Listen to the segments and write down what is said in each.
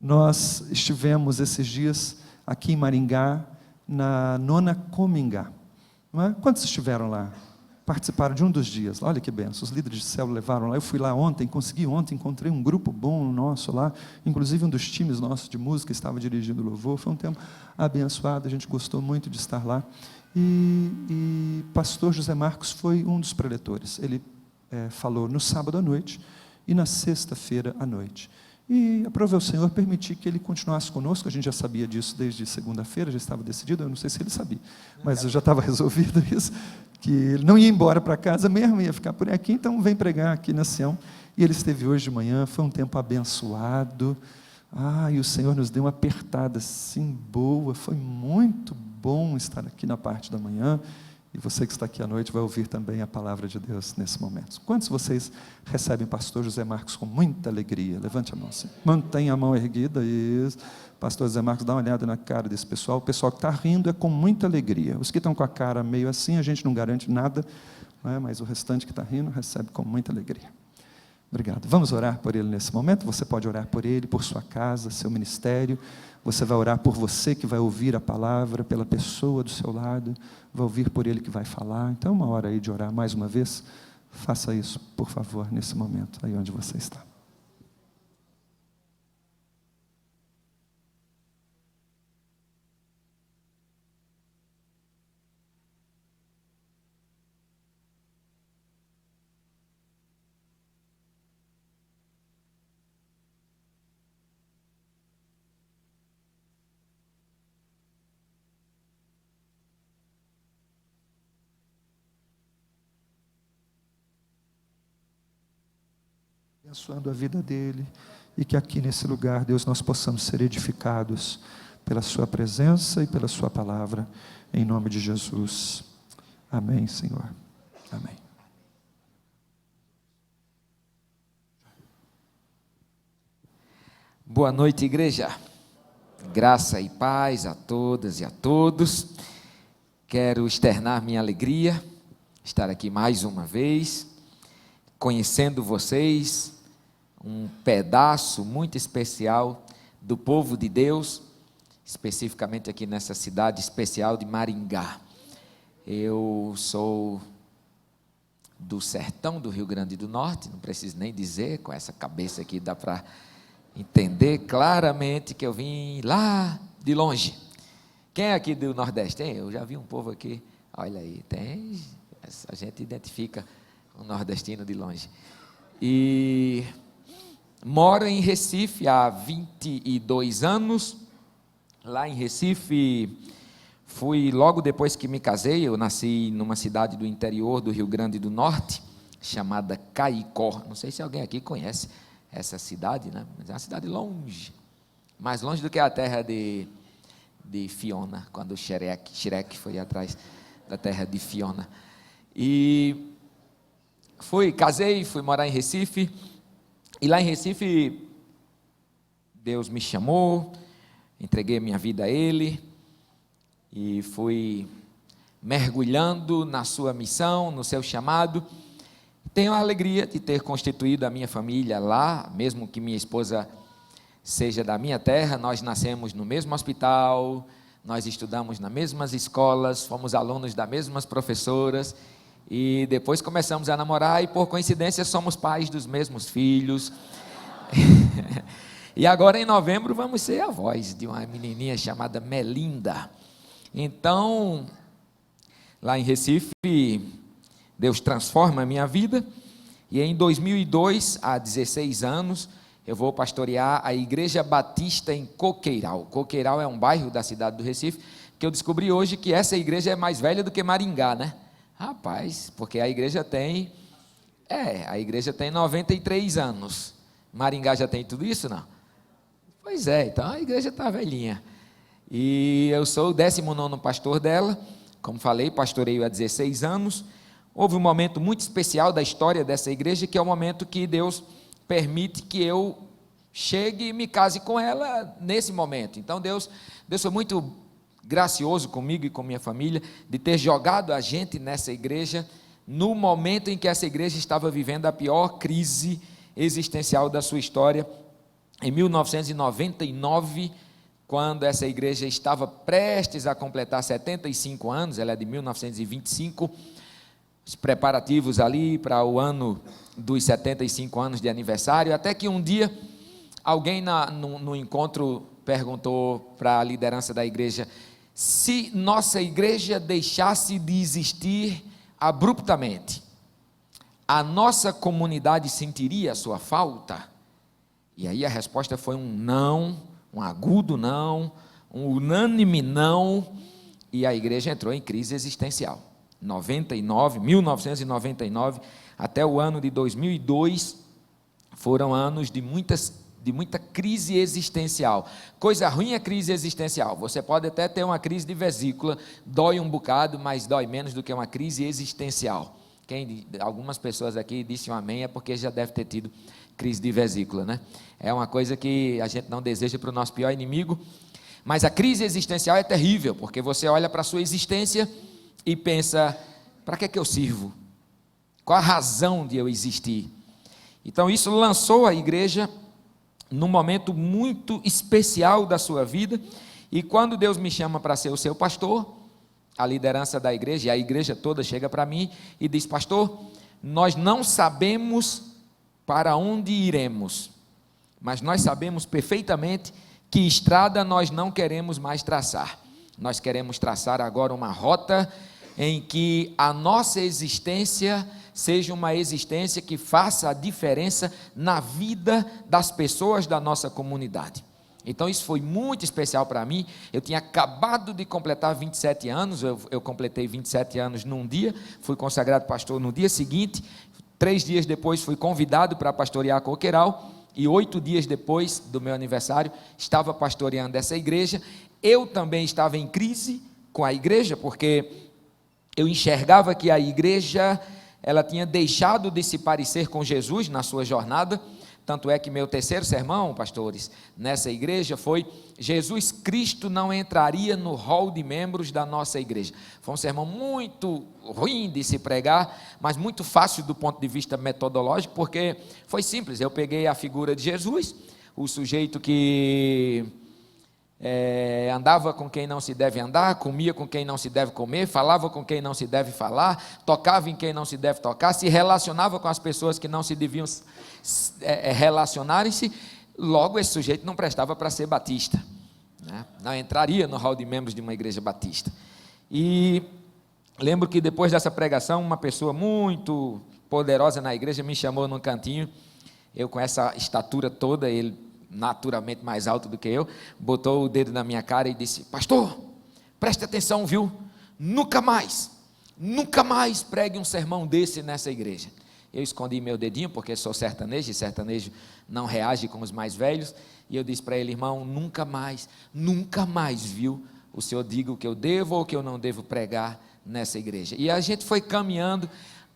Nós estivemos esses dias aqui em Maringá, na Nona Comingá. Não é? Quantos estiveram lá? Participaram de um dos dias. Olha que benção, os líderes de célula levaram lá. Eu fui lá ontem, encontrei um grupo bom nosso lá, inclusive um dos times nossos de música estava dirigindo o louvor. Foi um tempo abençoado, a gente gostou muito de estar lá. E pastor José Marcos foi um dos preletores. Ele falou no sábado à noite e na sexta-feira à noite. E aprove ao Senhor permitir que ele continuasse conosco. A gente já sabia disso desde segunda-feira, já estava decidido. Eu não sei se ele sabia, mas já estava resolvido isso, que ele não ia embora para casa mesmo, ia ficar por aqui. Então vem pregar aqui na Sião. E ele esteve hoje de manhã. Foi um tempo abençoado. E o Senhor nos deu uma apertada assim boa. Foi muito bom estar aqui na parte da manhã. E você que está aqui à noite vai ouvir também a palavra de Deus nesse momento. Quantos de vocês recebem o pastor José Marcos com muita alegria? Levante a mão assim. Mantenha a mão erguida. Isso. Pastor José Marcos, dá uma olhada na cara desse pessoal. O pessoal que está rindo é com muita alegria. Os que estão com a cara meio assim, a gente não garante nada, não é? Mas o restante que está rindo recebe com muita alegria. Obrigado. Vamos orar por ele nesse momento? Você pode orar por ele, por sua casa, seu ministério. Você vai orar por você que vai ouvir a palavra, pela pessoa do seu lado, vai ouvir por ele que vai falar. Então, uma hora aí de orar mais uma vez. Faça isso, por favor, nesse momento, aí onde você está. Abençoando a vida dele, e que aqui nesse lugar, Deus, nós possamos ser edificados pela sua presença e pela sua palavra, em nome de Jesus. Amém, Senhor. Amém. Boa noite, igreja. Graça e paz a todas e a todos. Quero externar minha alegria, estar aqui mais uma vez, conhecendo vocês, um pedaço muito especial do povo de Deus, especificamente aqui nessa cidade especial de Maringá. Eu sou do sertão do Rio Grande do Norte, não preciso nem dizer, com essa cabeça aqui dá para entender claramente que eu vim lá de longe. Quem é aqui do Nordeste? Eu já vi um povo aqui, olha aí, tem, a gente identifica um nordestino de longe. E moro em Recife há 22 anos. Lá em Recife, fui logo depois que me casei. Eu nasci numa cidade do interior do Rio Grande do Norte, chamada Caicó. Não sei se alguém aqui conhece essa cidade, né? Mas é uma cidade longe, mais longe do que a terra de Fiona, quando o Shrek foi atrás da terra de Fiona. E casei, fui morar em Recife, e lá em Recife, Deus me chamou, entreguei minha vida a Ele, e fui mergulhando na sua missão, no seu chamado. Tenho a alegria de ter constituído a minha família lá, mesmo que minha esposa seja da minha terra. Nós nascemos no mesmo hospital, nós estudamos nas mesmas escolas, fomos alunos das mesmas professoras, e depois começamos a namorar e, por coincidência, somos pais dos mesmos filhos. E agora, em novembro, vamos ser avós de uma menininha chamada Melinda. Então, lá em Recife, Deus transforma a minha vida. E em 2002, há 16 anos, eu vou pastorear a Igreja Batista em Coqueiral. Coqueiral é um bairro da cidade do Recife, que eu descobri hoje que essa igreja é mais velha do que Maringá, né? Rapaz, porque a igreja tem 93 anos. Maringá já tem tudo isso, não? Pois é, então a igreja está velhinha. E eu sou o 19º pastor dela, como falei, pastoreio há 16 anos. Houve um momento muito especial da história dessa igreja, que é o momento que Deus permite que eu chegue e me case com ela nesse momento. Então Deus foi muito gracioso comigo e com minha família, de ter jogado a gente nessa igreja, no momento em que essa igreja estava vivendo a pior crise existencial da sua história, em 1999, quando essa igreja estava prestes a completar 75 anos, ela é de 1925, os preparativos ali para o ano dos 75 anos de aniversário, até que um dia alguém no encontro perguntou para a liderança da igreja: se nossa igreja deixasse de existir abruptamente, a nossa comunidade sentiria a sua falta? E aí a resposta foi um não, um agudo não, um unânime não, e a igreja entrou em crise existencial. 1999 até o ano de 2002 foram anos de muita crise existencial. Coisa ruim é crise existencial. Você pode até ter uma crise de vesícula, dói um bocado, mas dói menos do que uma crise existencial. Algumas pessoas aqui disseram amém, é porque já deve ter tido crise de vesícula, né? É uma coisa que a gente não deseja para o nosso pior inimigo, mas a crise existencial é terrível, porque você olha para a sua existência e pensa: para que eu sirvo? Qual a razão de eu existir? Então isso lançou a igreja num momento muito especial da sua vida, e quando Deus me chama para ser o seu pastor, a liderança da igreja, e a igreja toda chega para mim e diz: pastor, nós não sabemos para onde iremos, mas nós sabemos perfeitamente que estrada nós não queremos mais traçar. Nós queremos traçar agora uma rota em que a nossa existência seja uma existência que faça a diferença na vida das pessoas da nossa comunidade. Então isso foi muito especial para mim. Eu tinha acabado de completar 27 anos, eu completei 27 anos num dia, fui consagrado pastor no dia seguinte, 3 dias depois fui convidado para pastorear Coqueiral, e 8 dias depois do meu aniversário, estava pastoreando essa igreja. Eu também estava em crise com a igreja, porque eu enxergava que a igreja, ela tinha deixado de se parecer com Jesus na sua jornada. Tanto é que meu terceiro sermão, pastores, nessa igreja foi: Jesus Cristo não entraria no hall de membros da nossa igreja. Foi um sermão muito ruim de se pregar, mas muito fácil do ponto de vista metodológico, porque foi simples. Eu peguei a figura de Jesus, o sujeito que andava com quem não se deve andar, comia com quem não se deve comer, falava com quem não se deve falar, tocava em quem não se deve tocar, se relacionava com as pessoas que não se deviam relacionarem-se. Logo, esse sujeito não prestava para ser batista, né? Não entraria no hall de membros de uma igreja batista. E lembro que depois dessa pregação, uma pessoa muito poderosa na igreja me chamou num cantinho, eu com essa estatura toda, ele naturalmente mais alto do que eu, botou o dedo na minha cara e disse: pastor, preste atenção, viu? Nunca mais pregue um sermão desse nessa igreja. Eu escondi meu dedinho, porque sou sertanejo, e sertanejo não reage com os mais velhos, e eu disse para ele: irmão, nunca mais, viu, o senhor diga o que eu devo ou o que eu não devo pregar nessa igreja. E a gente foi caminhando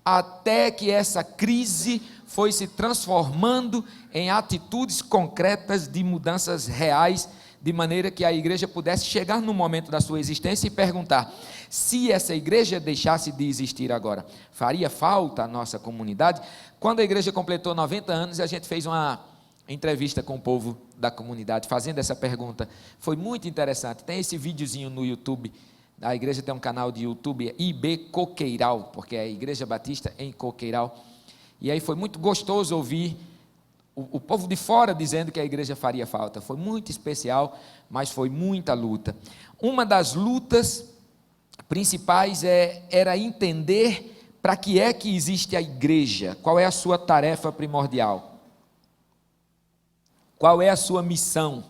até que essa crise foi se transformando em atitudes concretas de mudanças reais, de maneira que a igreja pudesse chegar no momento da sua existência e perguntar: se essa igreja deixasse de existir agora, faria falta à nossa comunidade? Quando a igreja completou 90 anos, a gente fez uma entrevista com o povo da comunidade, fazendo essa pergunta. Foi muito interessante. Tem esse videozinho no YouTube. A igreja tem um canal de YouTube, IB Coqueiral, porque é a Igreja Batista em Coqueiral. E aí foi muito gostoso ouvir o povo de fora dizendo que a igreja faria falta. Foi muito especial, mas foi muita luta. Uma das lutas principais era entender para que é que existe a igreja, qual é a sua tarefa primordial, qual é a sua missão,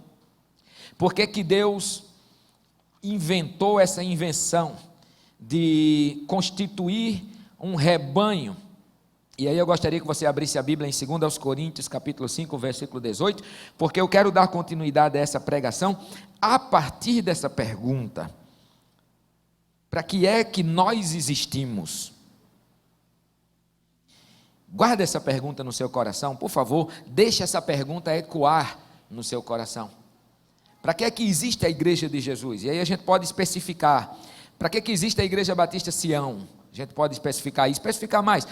por que que Deus inventou essa invenção de constituir um rebanho. E aí eu gostaria que você abrisse a Bíblia em 2 Coríntios, capítulo 5, versículo 18, porque eu quero dar continuidade a essa pregação a partir dessa pergunta: para que é que nós existimos? Guarda essa pergunta no seu coração, por favor, deixe essa pergunta ecoar no seu coração. Para que é que existe a igreja de Jesus? E aí a gente pode especificar: para que existe a Igreja Batista Sião? A gente pode especificar e especificar mais.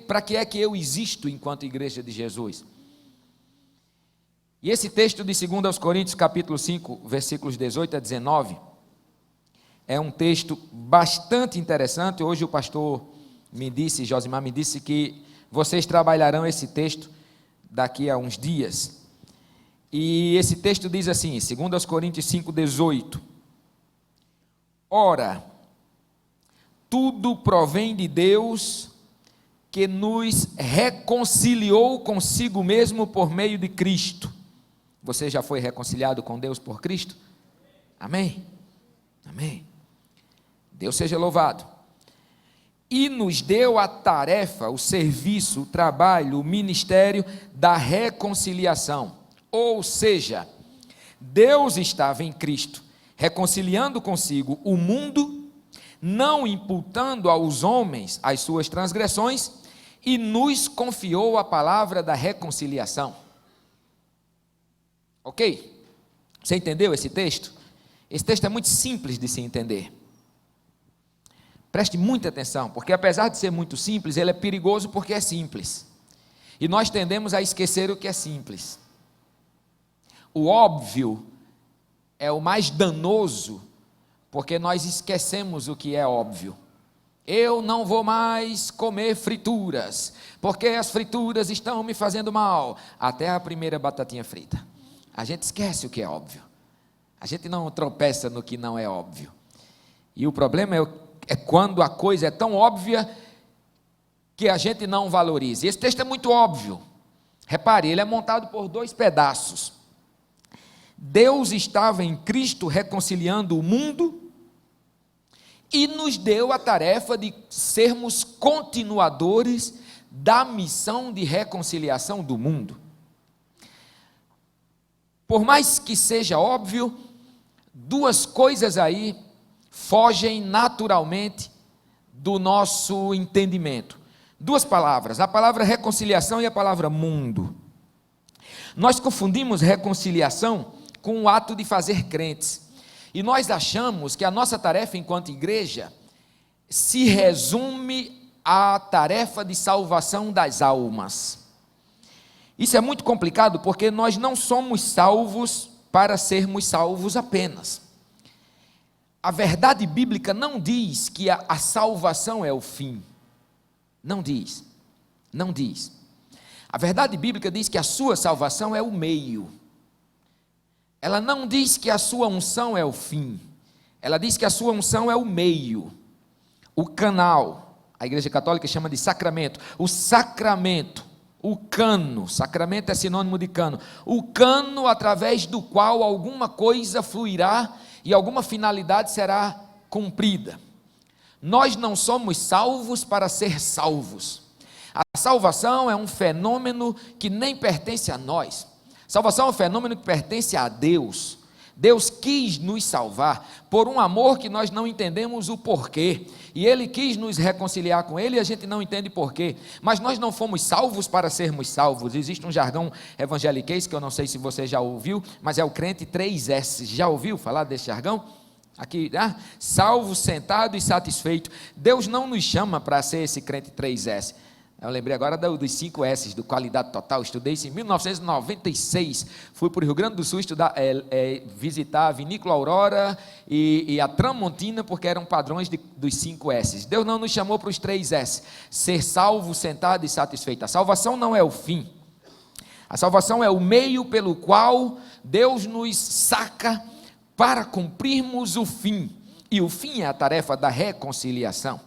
Para que é que eu existo enquanto igreja de Jesus? E esse texto de 2 Coríntios, capítulo 5, versículos 18 a 19, é um texto bastante interessante. Hoje o pastor Josimar me disse que vocês trabalharão esse texto daqui a uns dias. E esse texto diz assim, 2 Coríntios 5, 18: Ora, tudo provém de Deus, que nos reconciliou consigo mesmo por meio de Cristo. Você já foi reconciliado com Deus por Cristo? Amém? Amém. Deus seja louvado. E nos deu a tarefa, o serviço, o trabalho, o ministério da reconciliação. Ou seja, Deus estava em Cristo, reconciliando consigo o mundo, não imputando aos homens as suas transgressões, e nos confiou a palavra da reconciliação. Ok? Você entendeu esse texto? Esse texto é muito simples de se entender. Preste muita atenção, porque apesar de ser muito simples, ele é perigoso porque é simples. E nós tendemos a esquecer o que é simples. O óbvio é o mais danoso, porque nós esquecemos o que é óbvio. Eu não vou mais comer frituras, porque as frituras estão me fazendo mal. Até a primeira batatinha frita. A gente esquece o que é óbvio. A gente não tropeça no que não é óbvio. E o problema é quando a coisa é tão óbvia que a gente não valoriza. Esse texto é muito óbvio. Repare, ele é montado por 2 pedaços. Deus estava em Cristo reconciliando o mundo e nos deu a tarefa de sermos continuadores da missão de reconciliação do mundo. Por mais que seja óbvio, 2 coisas aí fogem naturalmente do nosso entendimento. 2 palavras, a palavra reconciliação e a palavra mundo. Nós confundimos reconciliação com o ato de fazer crentes. E nós achamos que a nossa tarefa enquanto igreja se resume à tarefa de salvação das almas. Isso é muito complicado porque nós não somos salvos para sermos salvos apenas. A verdade bíblica não diz que a salvação é o fim. Não diz. Não diz. A verdade bíblica diz que a sua salvação é o meio. Ela não diz que a sua unção é o fim. Ela diz que a sua unção é o meio, o canal. A Igreja Católica chama de sacramento. O sacramento, o cano, sacramento é sinônimo de cano. O cano através do qual alguma coisa fluirá e alguma finalidade será cumprida. Nós não somos salvos para ser salvos. A salvação é um fenômeno que nem pertence a nós. Salvação é um fenômeno que pertence a Deus. Deus quis nos salvar por um amor que nós não entendemos o porquê. E Ele quis nos reconciliar com Ele e a gente não entende porquê. Mas nós não fomos salvos para sermos salvos. Existe um jargão evangeliquez que eu não sei se você já ouviu, mas é o crente 3S. Já ouviu falar desse jargão? Aqui, salvo, sentado e satisfeito. Deus não nos chama para ser esse crente 3S. Eu lembrei agora dos 5 S's, do Qualidade Total. Estudei isso em 1996. Fui para o Rio Grande do Sul visitar a Vinícola Aurora e a Tramontina, porque eram padrões dos 5 S's. Deus não nos chamou para os 3 S. Ser salvo, sentado e satisfeito. A salvação não é o fim. A salvação é o meio pelo qual Deus nos saca para cumprirmos o fim. E o fim é a tarefa da reconciliação.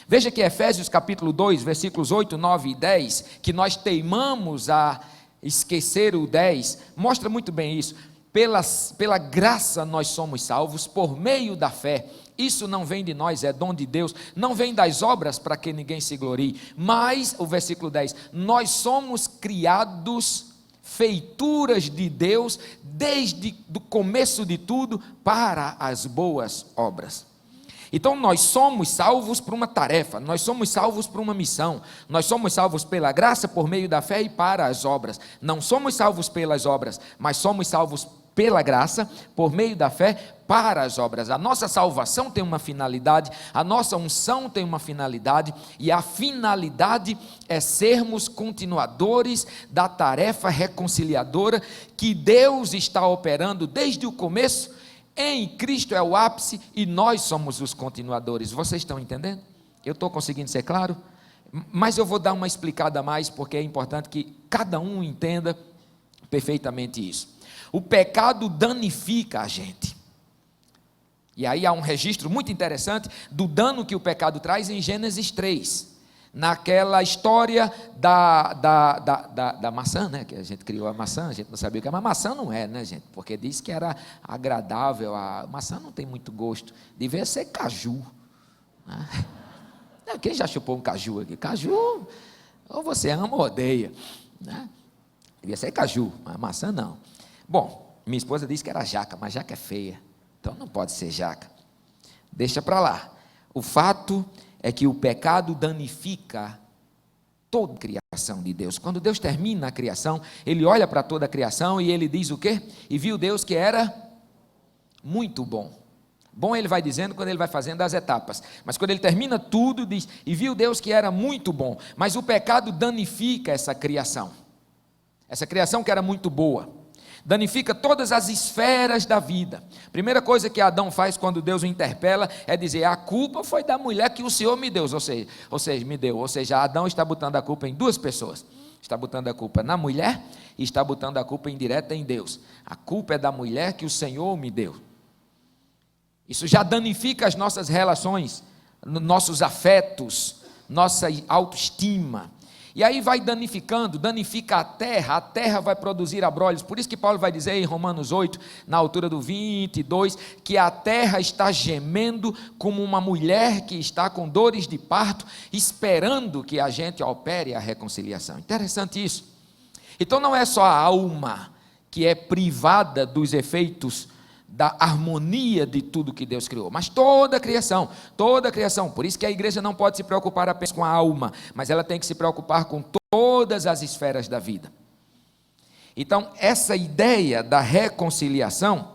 Veja que Efésios capítulo 2, versículos 8, 9 e 10, que nós teimamos a esquecer o 10, mostra muito bem isso. Pela graça nós somos salvos, por meio da fé. Isso não vem de nós, é dom de Deus. Não vem das obras para que ninguém se glorie. Mas, o versículo 10, nós somos criados, feituras de Deus, desde o começo de tudo, para as boas obras. Então nós somos salvos por uma tarefa, nós somos salvos por uma missão, nós somos salvos pela graça, por meio da fé e para as obras. Não somos salvos pelas obras, mas somos salvos pela graça, por meio da fé, para as obras. A nossa salvação tem uma finalidade, a nossa unção tem uma finalidade, e a finalidade é sermos continuadores da tarefa reconciliadora que Deus está operando desde o começo. Em Cristo é o ápice e nós somos os continuadores. Vocês estão entendendo? Eu estou conseguindo ser claro? Mas eu vou dar uma explicada a mais, porque é importante que cada um entenda perfeitamente isso. O pecado danifica a gente. E aí há um registro muito interessante do dano que o pecado traz em Gênesis 3. Naquela história da maçã, né? Que a gente criou a maçã, a gente não sabia o que é, mas maçã não é, né, gente? Porque disse que era agradável, a maçã não tem muito gosto, devia ser caju. Né? Quem já chupou um caju aqui? Caju, ou você ama ou odeia, né? Devia ser caju, mas maçã não. Bom, minha esposa disse que era jaca, mas jaca é feia, então não pode ser jaca. Deixa para lá. O fato é que o pecado danifica toda a criação de Deus. Quando Deus termina a criação, Ele olha para toda a criação e Ele diz o quê? E viu Deus que era muito bom. Bom, Ele vai dizendo quando Ele vai fazendo as etapas, mas quando Ele termina tudo, diz, e viu Deus que era muito bom. Mas o pecado danifica essa criação que era muito boa, danifica todas as esferas da vida. Primeira coisa que Adão faz quando Deus o interpela é dizer, a culpa foi da mulher que o Senhor me deu, ou seja, Adão está botando a culpa em duas pessoas, está botando a culpa na mulher e está botando a culpa indireta em Deus. A culpa é da mulher que o Senhor me deu. Isso já danifica as nossas relações, nossos afetos, nossa autoestima. E aí vai danifica a terra vai produzir abrolhos. Por isso que Paulo vai dizer em Romanos 8, na altura do 22, que a terra está gemendo como uma mulher que está com dores de parto, esperando que a gente opere a reconciliação. Interessante isso. Então não é só a alma que é privada dos efeitos da harmonia de tudo que Deus criou, mas toda a criação, por isso que a igreja não pode se preocupar apenas com a alma, mas ela tem que se preocupar com todas as esferas da vida. Então, essa ideia da reconciliação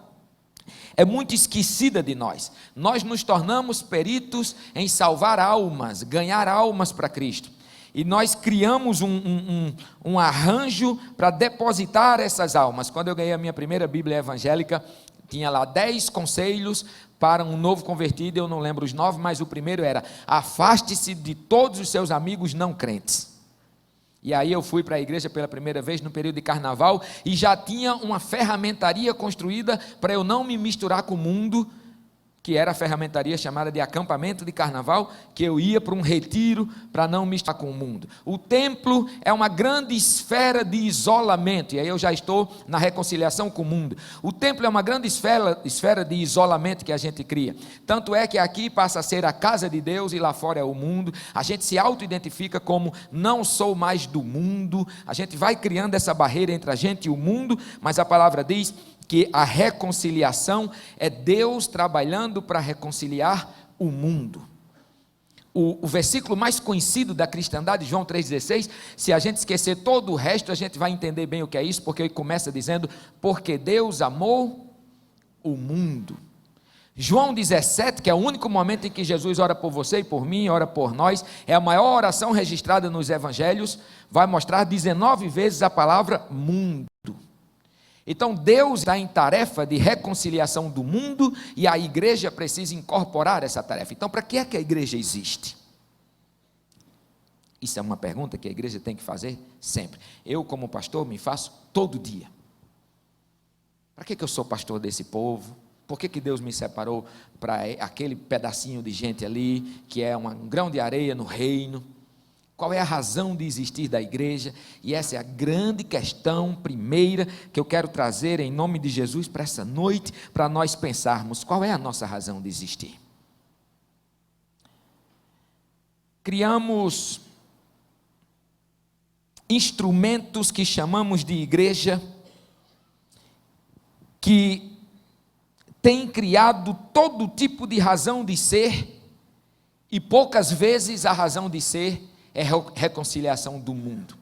é muito esquecida de nós. Nós nos tornamos peritos em salvar almas, ganhar almas para Cristo, e nós criamos um arranjo para depositar essas almas. Quando eu ganhei a minha primeira Bíblia evangélica, tinha lá 10 conselhos para um novo convertido, eu não lembro os 9, mas o primeiro era, afaste-se de todos os seus amigos não crentes. E aí eu fui para a igreja pela primeira vez no período de carnaval, e já tinha uma ferramentaria construída para eu não me misturar com o mundo, que era a ferramentaria chamada de acampamento de carnaval, que eu ia para um retiro para não misturar com o mundo. O templo é uma grande esfera de isolamento, e aí eu já estou na reconciliação com o mundo. O templo é uma grande esfera de isolamento que a gente cria, tanto é que aqui passa a ser a casa de Deus e lá fora é o mundo. A gente se auto-identifica como não sou mais do mundo, a gente vai criando essa barreira entre a gente e o mundo, mas a palavra diz que a reconciliação é Deus trabalhando para reconciliar o mundo. O versículo mais conhecido da cristandade, João 3,16, se a gente esquecer todo o resto, a gente vai entender bem o que é isso, porque ele começa dizendo, porque Deus amou o mundo. João 17, que é o único momento em que Jesus ora por você e por mim, ora por nós, é a maior oração registrada nos evangelhos, vai mostrar 19 vezes a palavra mundo. Então Deus está em tarefa de reconciliação do mundo e a igreja precisa incorporar essa tarefa. Então, para que é que a igreja existe? Isso é uma pergunta que a igreja tem que fazer sempre. Eu, como pastor, me faço todo dia. Para que eu sou pastor desse povo? Por que Deus me separou para aquele pedacinho de gente ali, que é um grão de areia no reino? Qual é a razão de existir da igreja? E essa é a grande questão primeira que eu quero trazer em nome de Jesus para essa noite, para nós pensarmos qual é a nossa razão de existir. Criamos instrumentos que chamamos de igreja, que têm criado todo tipo de razão de ser, e poucas vezes a razão de ser é reconciliação do mundo.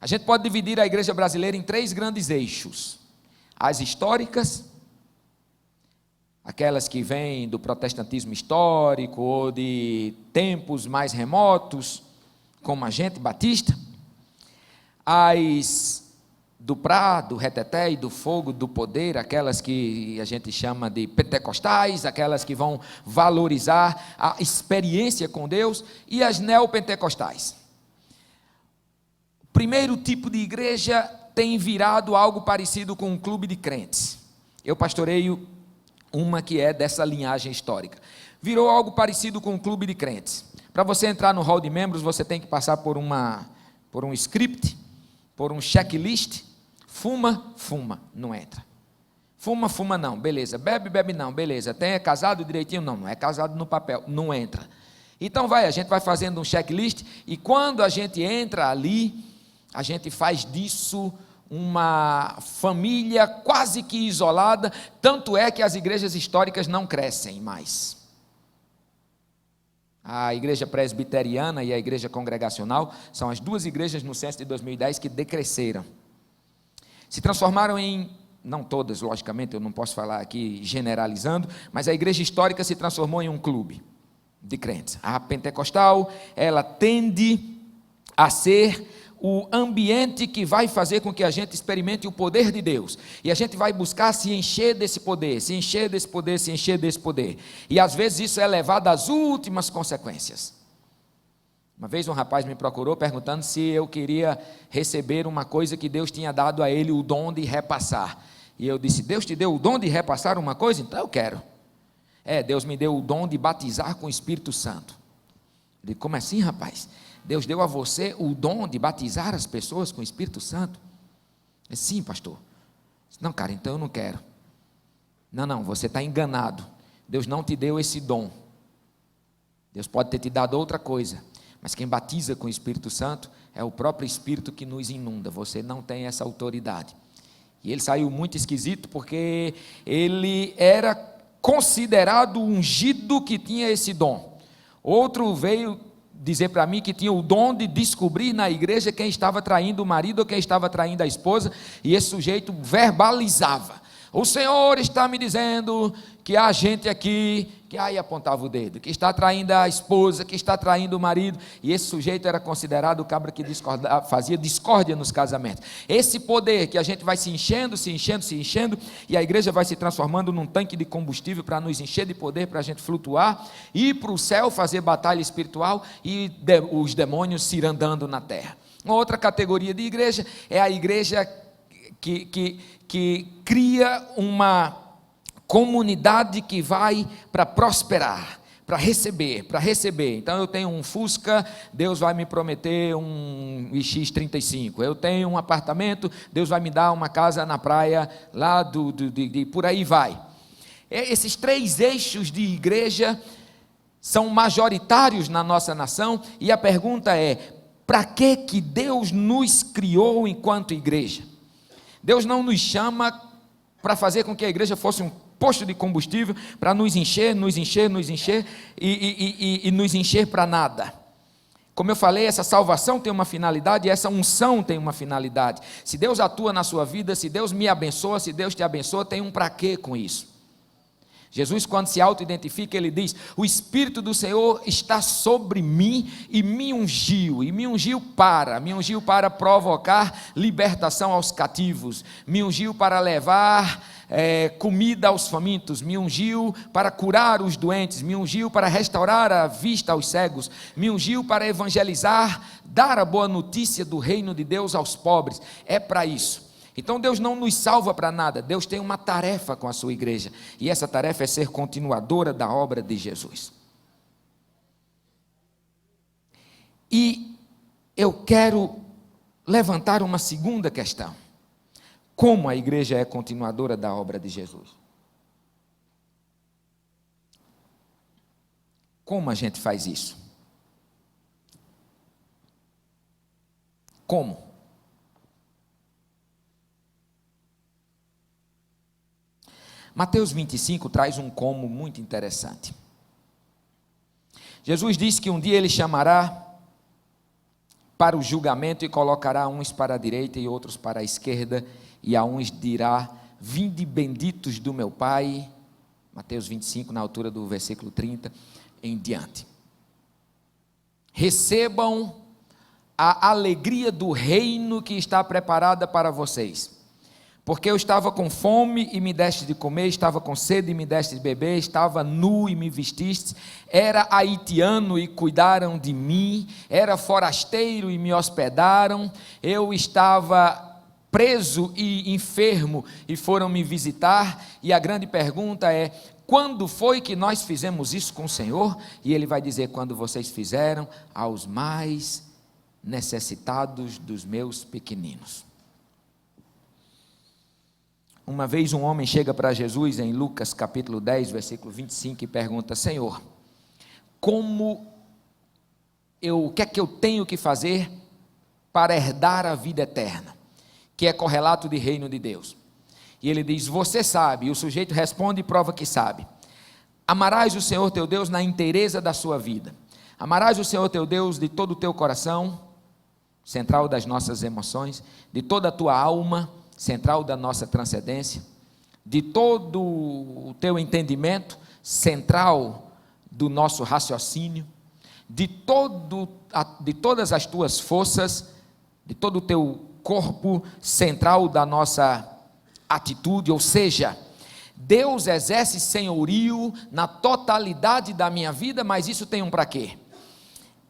A gente pode dividir a igreja brasileira em 3 grandes eixos: As históricas, aquelas que vêm do protestantismo histórico ou de tempos mais remotos, como a gente batista. As do prado, do reteté e do fogo, do poder, aquelas que a gente chama de pentecostais, aquelas que vão valorizar a experiência com Deus, e as neopentecostais. O primeiro tipo de igreja tem virado algo parecido com um clube de crentes. Eu pastoreio uma que é dessa linhagem histórica. Virou algo parecido com um clube de crentes. Para você entrar no hall de membros, você tem que passar por um script, por um checklist. Fuma, não entra. Fuma, não, beleza. Bebe, não, beleza. É casado direitinho? Não é casado no papel, não entra. Então a gente vai fazendo um checklist, e quando a gente entra ali, a gente faz disso uma família quase que isolada, tanto é que as igrejas históricas não crescem mais. A igreja presbiteriana e a igreja congregacional são as duas igrejas no censo de 2010 que decresceram. Se transformaram em, não todas, logicamente, eu não posso falar aqui generalizando, mas a igreja histórica se transformou em um clube de crentes. A pentecostal, ela tende a ser o ambiente que vai fazer com que a gente experimente o poder de Deus, e a gente vai buscar se encher desse poder, se encher desse poder, se encher desse poder, e às vezes isso é levado às últimas consequências. Uma vez um rapaz me procurou perguntando se eu queria receber uma coisa que Deus tinha dado a ele, o dom de repassar, e eu disse: Deus te deu o dom de repassar uma coisa? Então eu quero. Deus me deu o dom de batizar com o Espírito Santo. Eu disse: como assim, rapaz? Deus deu a você o dom de batizar as pessoas com o Espírito Santo? Eu disse: sim, pastor. Não, cara, então eu não quero. Não, você está enganado. Deus não te deu esse dom. Deus pode ter te dado outra coisa, mas quem batiza com o Espírito Santo é o próprio Espírito que nos inunda. Você não tem essa autoridade. E ele saiu muito esquisito, porque ele era considerado ungido que tinha esse dom. Outro veio dizer para mim que tinha o dom de descobrir na igreja quem estava traindo o marido ou quem estava traindo a esposa, e esse sujeito verbalizava: o Senhor está me dizendo que há gente aqui, que aí apontava o dedo, que está traindo a esposa, que está traindo o marido, e esse sujeito era considerado o cabra que fazia discórdia nos casamentos. Esse poder que a gente vai se enchendo, e a igreja vai se transformando num tanque de combustível para nos encher de poder, para a gente flutuar, ir para o céu, fazer batalha espiritual, e os demônios se ir andando na terra. Uma outra categoria de igreja é a igreja que cria uma comunidade que vai para prosperar, para receber. Então eu tenho um Fusca, Deus vai me prometer um X35. Eu tenho um apartamento, Deus vai me dar uma casa na praia, lá por aí vai. Esses três eixos de igreja são majoritários na nossa nação, e a pergunta é: para que Deus nos criou enquanto igreja? Deus não nos chama para fazer com que a igreja fosse um posto de combustível, para nos encher e nos encher para nada. Como eu falei, essa salvação tem uma finalidade, e essa unção tem uma finalidade. Se Deus atua na sua vida, se Deus me abençoa, se Deus te abençoa, tem um para quê com isso. Jesus, quando se auto-identifica, ele diz: o Espírito do Senhor está sobre mim e me ungiu para provocar libertação aos cativos, me ungiu para levar comida aos famintos, me ungiu para curar os doentes, me ungiu para restaurar a vista aos cegos, me ungiu para evangelizar, dar a boa notícia do reino de Deus aos pobres. É para isso. Então Deus não nos salva para nada. Deus tem uma tarefa com a sua igreja, e essa tarefa é ser continuadora da obra de Jesus. E eu quero levantar uma segunda questão: como a igreja é continuadora da obra de Jesus? Como a gente faz isso? Como? Mateus 25 traz um como muito interessante. Jesus disse que um dia ele chamará para o julgamento e colocará uns para a direita e outros para a esquerda, e a uns dirá: vinde benditos do meu Pai, Mateus 25, na altura do versículo 30 em diante. Recebam a alegria do reino que está preparada para vocês. Porque eu estava com fome e me deste de comer, estava com sede e me deste de beber, estava nu e me vestiste, era haitiano e cuidaram de mim, era forasteiro e me hospedaram, eu estava preso e enfermo e foram me visitar. E a grande pergunta é: quando foi que nós fizemos isso com o Senhor? E ele vai dizer: quando vocês fizeram aos mais necessitados dos meus pequeninos. Uma vez um homem chega para Jesus em Lucas capítulo 10, versículo 25 e pergunta: Senhor, o que é que eu tenho que fazer para herdar a vida eterna, que é correlato de reino de Deus? E ele diz: você sabe. E o sujeito responde e prova que sabe. Amarás o Senhor teu Deus na inteireza da sua vida. Amarás o Senhor teu Deus de todo o teu coração, central das nossas emoções, de toda a tua alma, central da nossa transcendência, de todo o teu entendimento, central do nosso raciocínio, de todas as tuas forças, de todo o teu corpo, central da nossa atitude. Ou seja, Deus exerce senhorio na totalidade da minha vida, mas isso tem um para quê?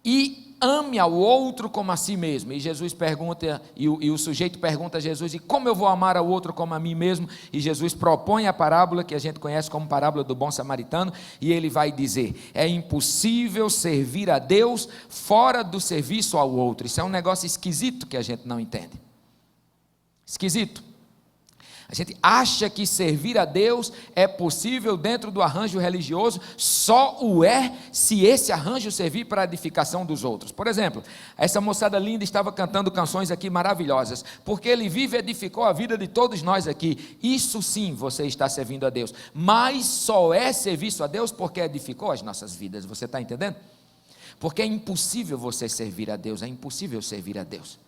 E ame ao outro como a si mesmo. E Jesus pergunta, e o sujeito pergunta a Jesus: e como eu vou amar ao outro como a mim mesmo? E Jesus propõe a parábola que a gente conhece como parábola do bom samaritano, e ele vai dizer: é impossível servir a Deus fora do serviço ao outro. Isso é um negócio esquisito que a gente não entende. Esquisito. A gente acha que servir a Deus é possível dentro do arranjo religioso, só o é se esse arranjo servir para a edificação dos outros. Por exemplo, essa moçada linda estava cantando canções aqui maravilhosas, porque Ele vive e edificou a vida de todos nós aqui. Isso sim, você está servindo a Deus, mas só é serviço a Deus porque edificou as nossas vidas. Você está entendendo? Porque é impossível você servir a Deus, é impossível servir a Deus.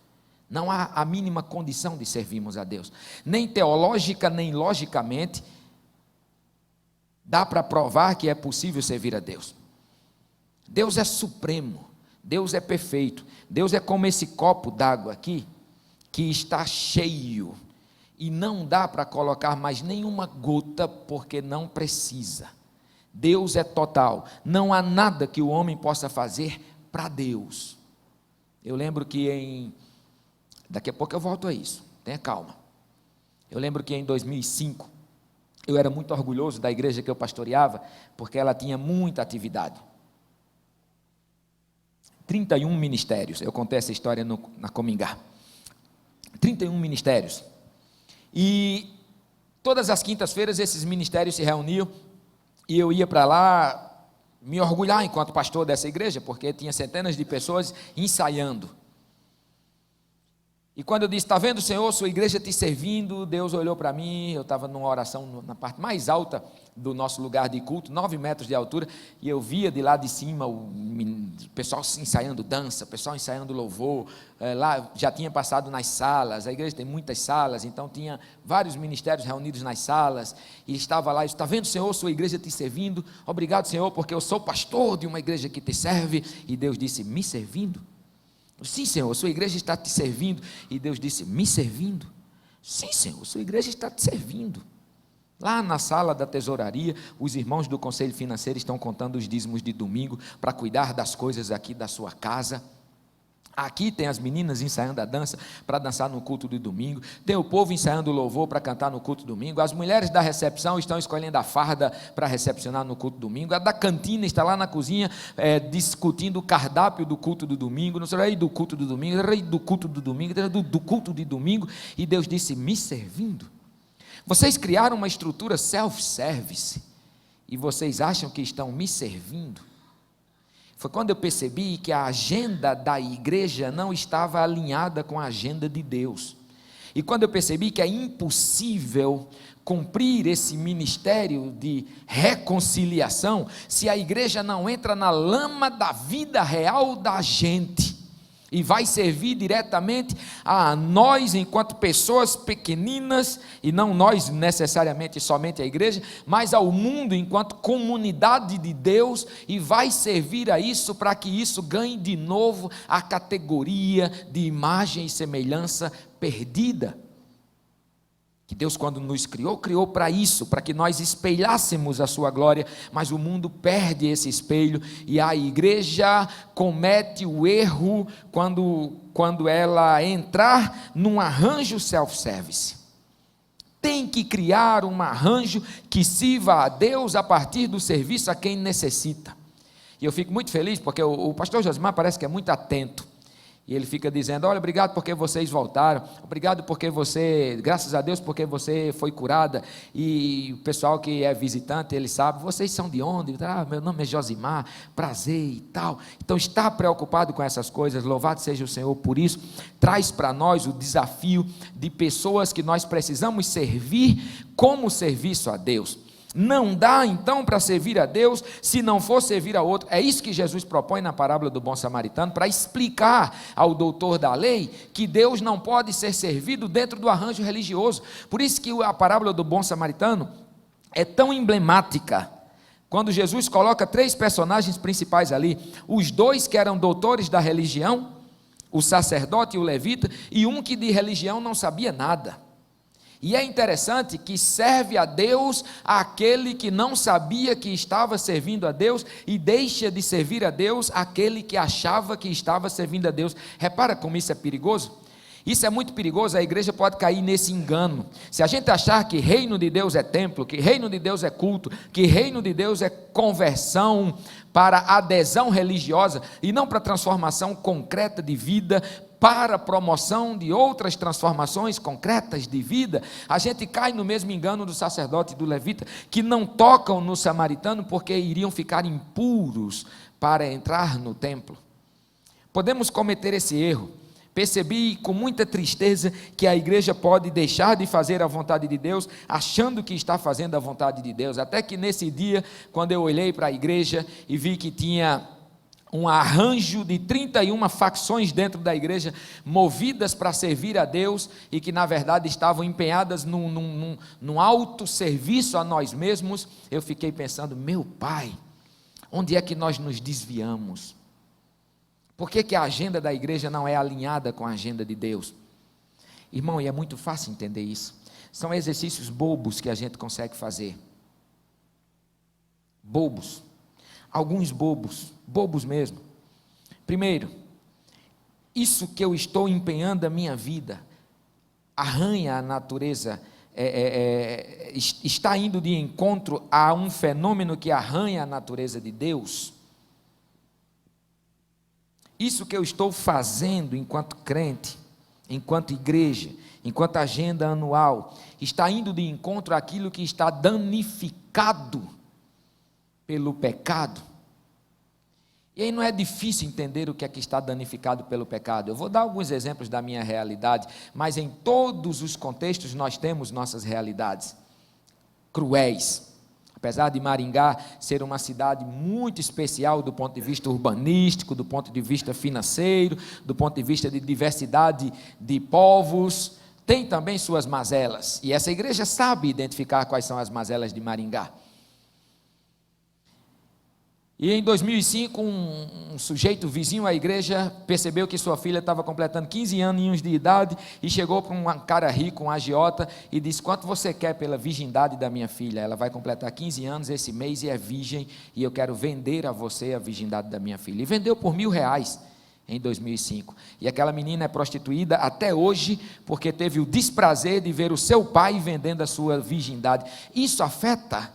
Não há a mínima condição de servirmos a Deus, nem teológica, nem logicamente, dá para provar que é possível servir a Deus. Deus é supremo, Deus é perfeito, Deus é como esse copo d'água aqui, que está cheio, e não dá para colocar mais nenhuma gota, porque não precisa. Deus é total, não há nada que o homem possa fazer para Deus. Eu lembro que daqui a pouco eu volto a isso, tenha calma. Eu lembro que em 2005, eu era muito orgulhoso da igreja que eu pastoreava, porque ela tinha muita atividade. 31 ministérios, eu contei essa história na Comingá. 31 ministérios. E todas as quintas-feiras esses ministérios se reuniam, e eu ia para lá me orgulhar enquanto pastor dessa igreja, porque tinha centenas de pessoas ensaiando. E quando eu disse: está vendo, Senhor, sua igreja te servindo, Deus olhou para mim. Eu estava numa oração na parte mais alta do nosso lugar de culto, 9 metros de altura, e eu via de lá de cima o pessoal ensaiando dança, o pessoal ensaiando louvor. Lá já tinha passado nas salas, a igreja tem muitas salas, então tinha vários ministérios reunidos nas salas, e estava lá: está vendo, Senhor, sua igreja te servindo, obrigado, Senhor, porque eu sou pastor de uma igreja que te serve. E Deus disse: me servindo? Sim, Senhor, sua igreja está te servindo. E Deus disse: me servindo? Sim, Senhor, sua igreja está te servindo. Lá na sala da tesouraria, os irmãos do conselho financeiro estão contando os dízimos de domingo para cuidar das coisas aqui da sua casa. Aqui tem as meninas ensaiando a dança para dançar no culto de domingo, tem o povo ensaiando o louvor para cantar no culto de domingo, as mulheres da recepção estão escolhendo a farda para recepcionar no culto de domingo, a da cantina está lá na cozinha discutindo o cardápio do culto do domingo, não sei do culto do domingo, do culto do domingo, do culto de domingo. E Deus disse: me servindo? Vocês criaram uma estrutura self-service e vocês acham que estão me servindo? Foi quando eu percebi que a agenda da igreja não estava alinhada com a agenda de Deus. E quando eu percebi que é impossível cumprir esse ministério de reconciliação se a igreja não entra na lama da vida real da gente. e vai servir diretamente a nós enquanto pessoas pequeninas, e não nós necessariamente somente a igreja, mas ao mundo enquanto comunidade de Deus, e vai servir a isso para que isso ganhe de novo a categoria de imagem e semelhança perdida. Que Deus, quando nos criou, criou para isso, para que nós espelhássemos a sua glória, mas o mundo perde esse espelho, e a igreja comete o erro quando ela entrar num arranjo self-service. Tem que criar um arranjo que sirva a Deus a partir do serviço a quem necessita. E eu fico muito feliz, porque o pastor Josimar parece que é muito atento. E ele fica dizendo: olha, obrigado porque vocês voltaram, obrigado porque graças a Deus porque você foi curada. E o pessoal que é visitante, ele sabe, vocês são de onde? Meu nome é Josimar, prazer e tal. Então está preocupado com essas coisas, louvado seja o Senhor por isso. Traz para nós o desafio de pessoas que nós precisamos servir como serviço a Deus. Não dá então para servir a Deus se não for servir a outro. É isso que Jesus propõe na parábola do bom samaritano, para explicar ao doutor da lei que Deus não pode ser servido dentro do arranjo religioso. Por isso que a parábola do bom samaritano é tão emblemática, quando Jesus coloca 3 personagens principais ali, os 2 que eram doutores da religião, o sacerdote e o levita, e um que de religião não sabia nada. E é interessante que serve a Deus aquele que não sabia que estava servindo a Deus, e deixa de servir a Deus aquele que achava que estava servindo a Deus. Repara como isso é perigoso? Isso é muito perigoso, a igreja pode cair nesse engano. Se a gente achar que reino de Deus é templo, que reino de Deus é culto, que reino de Deus é conversão para adesão religiosa, e não para transformação concreta de vida, para a promoção de outras transformações concretas de vida, a gente cai no mesmo engano do sacerdote e do levita, que não tocam no samaritano porque iriam ficar impuros para entrar no templo. Podemos cometer esse erro. Percebi com muita tristeza que a igreja pode deixar de fazer a vontade de Deus, achando que está fazendo a vontade de Deus. Até que nesse dia, quando eu olhei para a igreja e vi que tinha um arranjo de 31 facções dentro da igreja, movidas para servir a Deus, e que na verdade estavam empenhadas num autosserviço a nós mesmos, eu fiquei pensando: meu Pai, onde é que nós nos desviamos? Por que a agenda da igreja não é alinhada com a agenda de Deus? Irmão, e é muito fácil entender isso. São exercícios bobos que a gente consegue fazer. Bobos. Alguns bobos mesmo. Primeiro, isso que eu estou empenhando a minha vida arranha a natureza, está indo de encontro a um fenômeno que arranha a natureza de Deus. Isso que eu estou fazendo enquanto crente, enquanto igreja, enquanto agenda anual, está indo de encontro àquilo que está danificado pelo pecado. E aí não é difícil entender o que é que está danificado pelo pecado. Eu vou dar alguns exemplos da minha realidade, mas em todos os contextos nós temos nossas realidades cruéis. Apesar de Maringá ser uma cidade muito especial do ponto de vista urbanístico, do ponto de vista financeiro, do ponto de vista de diversidade de povos, tem também suas mazelas. E essa igreja sabe identificar quais são as mazelas de Maringá. E em 2005, um sujeito vizinho à igreja percebeu que sua filha estava completando 15 aninhos de idade e chegou para um cara rico, um agiota, e disse: quanto você quer pela virgindade da minha filha? Ela vai completar 15 anos esse mês e é virgem, e eu quero vender a você a virgindade da minha filha. E vendeu por R$1.000 em 2005. E aquela menina é prostituída até hoje, porque teve o desprazer de ver o seu pai vendendo a sua virgindade. Isso afeta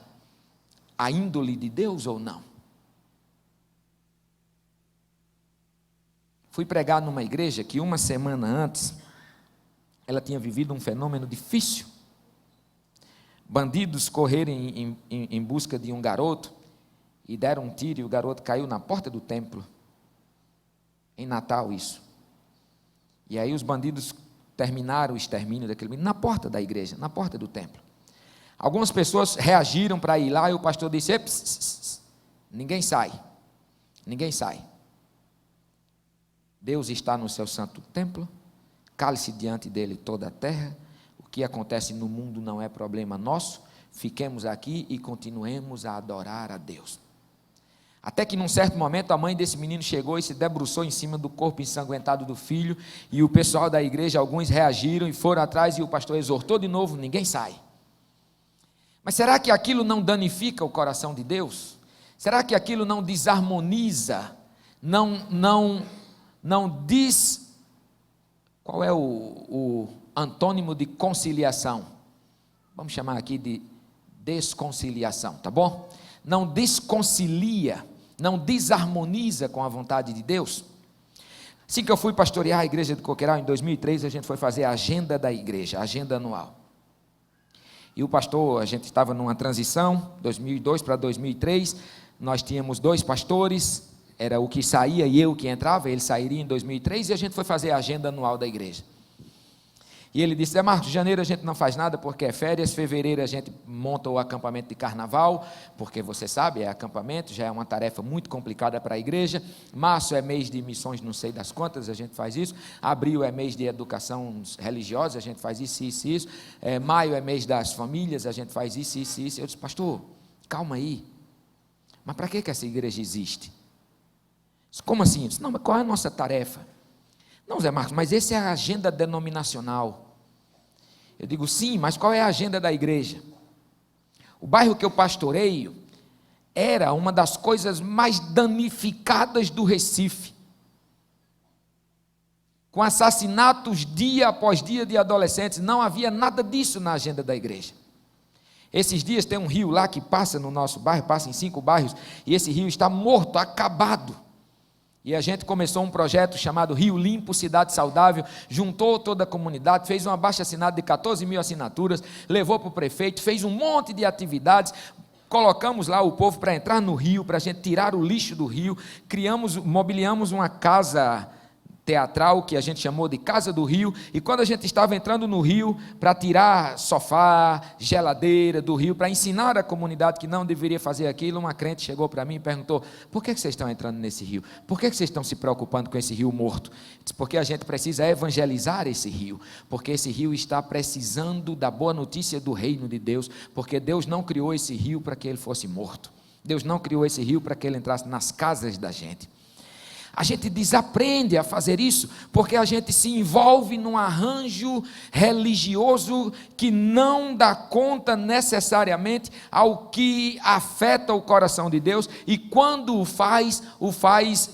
a índole de Deus ou não? Fui pregar numa igreja que uma semana antes, ela tinha vivido um fenômeno difícil. Bandidos correrem em busca de um garoto e deram um tiro e o garoto caiu na porta do templo. Em Natal isso. E aí os bandidos terminaram o extermínio daquele menino na porta da igreja, na porta do templo. Algumas pessoas reagiram para ir lá e o pastor disse: ninguém sai, ninguém sai. Deus está no seu santo templo, cale-se diante dele toda a terra, o que acontece no mundo não é problema nosso, fiquemos aqui e continuemos a adorar a Deus. Até que num certo momento a mãe desse menino chegou e se debruçou em cima do corpo ensanguentado do filho, e o pessoal da igreja, alguns reagiram e foram atrás, e o pastor exortou de novo: ninguém sai. Mas será que aquilo não danifica o coração de Deus? Será que aquilo não desarmoniza, não diz, qual é o antônimo de conciliação? Vamos chamar aqui de desconciliação, tá bom? Não desconcilia, não desarmoniza com a vontade de Deus. Assim que eu fui pastorear a igreja de Coqueiral em 2003, a gente foi fazer a agenda da igreja, a agenda anual. E o pastor, a gente estava numa transição, 2002 para 2003, nós tínhamos 2 pastores, era o que saía e eu que entrava, ele sairia em 2003, e a gente foi fazer a agenda anual da igreja. E ele disse: Marcos, janeiro a gente não faz nada porque é férias, fevereiro a gente monta o acampamento de carnaval, porque você sabe, é acampamento, já é uma tarefa muito complicada para a igreja. Março é mês de missões, não sei das quantas, a gente faz isso. Abril é mês de educação religiosa, a gente faz isso. Maio é mês das famílias, a gente faz isso. Eu disse: pastor, calma aí, mas para que essa igreja existe? Disse: como assim? Eu disse: não, mas qual é a nossa tarefa? Não, Zé Marcos, mas essa é a agenda denominacional. Eu digo: sim, mas qual é a agenda da igreja? O bairro que eu pastoreio era uma das coisas mais danificadas do Recife, com assassinatos dia após dia de adolescentes. Não havia nada disso na agenda da igreja. Esses dias tem um rio lá que passa no nosso bairro, passa em 5 bairros, e esse rio está morto, acabado. E a gente começou um projeto chamado Rio Limpo, Cidade Saudável, juntou toda a comunidade, fez um abaixo-assinado de 14 mil assinaturas, levou para o prefeito, fez um monte de atividades, colocamos lá o povo para entrar no rio, para a gente tirar o lixo do rio, mobiliamos uma casa teatral que a gente chamou de Casa do Rio, e quando a gente estava entrando no rio para tirar sofá, geladeira do rio, para ensinar a comunidade que não deveria fazer aquilo, uma crente chegou para mim e perguntou: por que vocês estão entrando nesse rio? Por que vocês estão se preocupando com esse rio morto? Eu disse: porque a gente precisa evangelizar esse rio, porque esse rio está precisando da boa notícia do reino de Deus, porque Deus não criou esse rio para que ele fosse morto, Deus não criou esse rio para que ele entrasse nas casas da gente. A gente desaprende a fazer isso, porque a gente se envolve num arranjo religioso que não dá conta necessariamente ao que afeta o coração de Deus, e quando o faz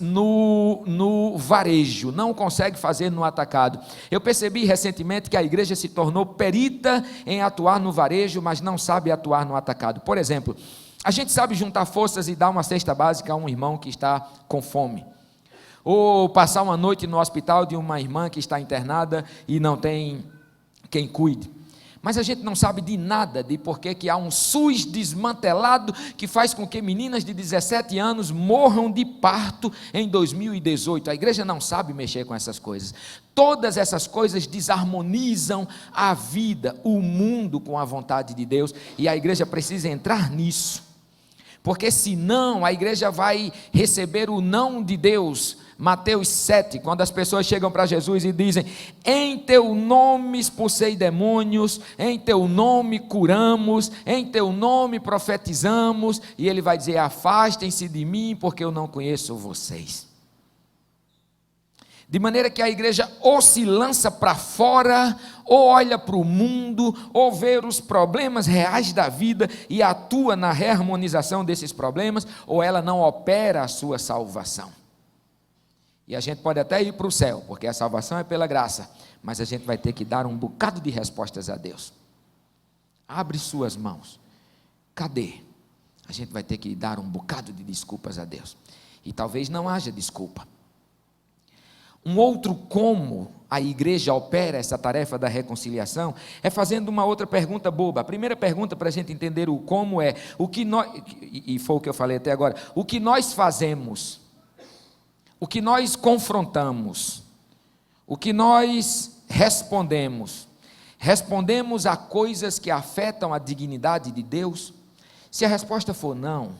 no varejo, não consegue fazer no atacado. Eu percebi recentemente que a igreja se tornou perita em atuar no varejo, mas não sabe atuar no atacado. Por exemplo, a gente sabe juntar forças e dar uma cesta básica a um irmão que está com fome, ou passar uma noite no hospital de uma irmã que está internada e não tem quem cuide. Mas a gente não sabe de nada de por que há um SUS desmantelado que faz com que meninas de 17 anos morram de parto em 2018. A igreja não sabe mexer com essas coisas. Todas essas coisas desarmonizam a vida, o mundo com a vontade de Deus, e a igreja precisa entrar nisso, porque senão a igreja vai receber o não de Deus. Mateus 7, quando as pessoas chegam para Jesus e dizem: em teu nome expulsei demônios, em teu nome curamos, em teu nome profetizamos, e ele vai dizer: afastem-se de mim, porque eu não conheço vocês. De maneira que a igreja ou se lança para fora, ou olha para o mundo, ou vê os problemas reais da vida e atua na reharmonização desses problemas, ou ela não opera a sua salvação. E a gente pode até ir para o céu, porque a salvação é pela graça, mas a gente vai ter que dar um bocado de respostas a Deus. Abre suas mãos. Cadê? A gente vai ter que dar um bocado de desculpas a Deus. E talvez não haja desculpa. Um outro como a igreja opera essa tarefa da reconciliação é fazendo uma outra pergunta boba. A primeira pergunta para a gente entender o como é, o que nós, e foi o que eu falei até agora, o que nós fazemos, o que nós confrontamos, o que nós respondemos. Respondemos a coisas que afetam a dignidade de Deus? Se a resposta for não,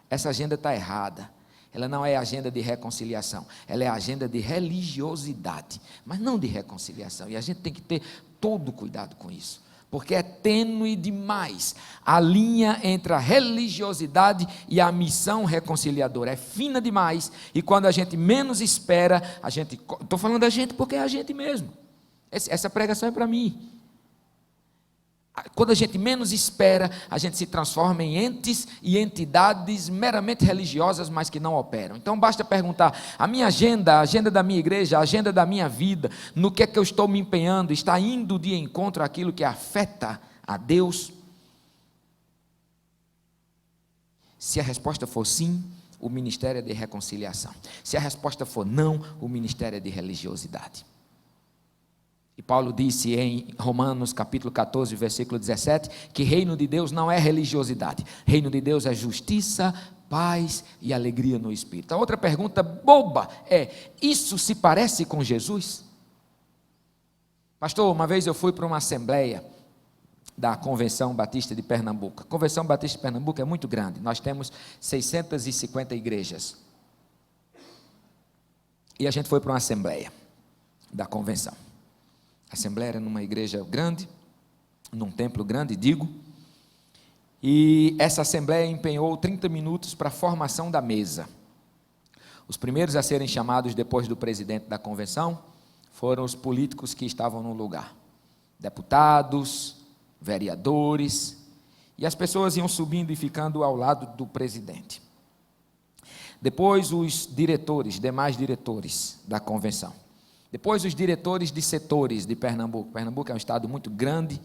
essa agenda está errada, ela não é agenda de reconciliação, ela é agenda de religiosidade, mas não de reconciliação, e a gente tem que ter todo cuidado com isso, porque é tênue demais a linha entre a religiosidade e a missão reconciliadora, é fina demais, e quando a gente menos espera, estou falando da gente porque é a gente mesmo, essa pregação é para mim. Quando a gente menos espera, a gente se transforma em entes e entidades meramente religiosas, mas que não operam. Então basta perguntar, a minha agenda, a agenda da minha igreja, a agenda da minha vida, no que é que eu estou me empenhando, está indo de encontro àquilo que afeta a Deus? Se a resposta for sim, o ministério é de reconciliação. Se a resposta for não, o ministério é de religiosidade. E Paulo disse em Romanos capítulo 14, versículo 17, que reino de Deus não é religiosidade, reino de Deus é justiça, paz e alegria no Espírito. A outra pergunta boba é, isso se parece com Jesus? Pastor, uma vez eu fui para uma assembleia da Convenção Batista de Pernambuco. A Convenção Batista de Pernambuco é muito grande, nós temos 650 igrejas. E a gente foi para uma assembleia da convenção. A assembleia era numa igreja grande, num templo grande, e essa assembleia empenhou 30 minutos para a formação da mesa. Os primeiros a serem chamados depois do presidente da convenção foram os políticos que estavam no lugar, deputados, vereadores, e as pessoas iam subindo e ficando ao lado do presidente. Depois os diretores, demais diretores da convenção. Depois os diretores de setores de Pernambuco. Pernambuco é um estado muito grande,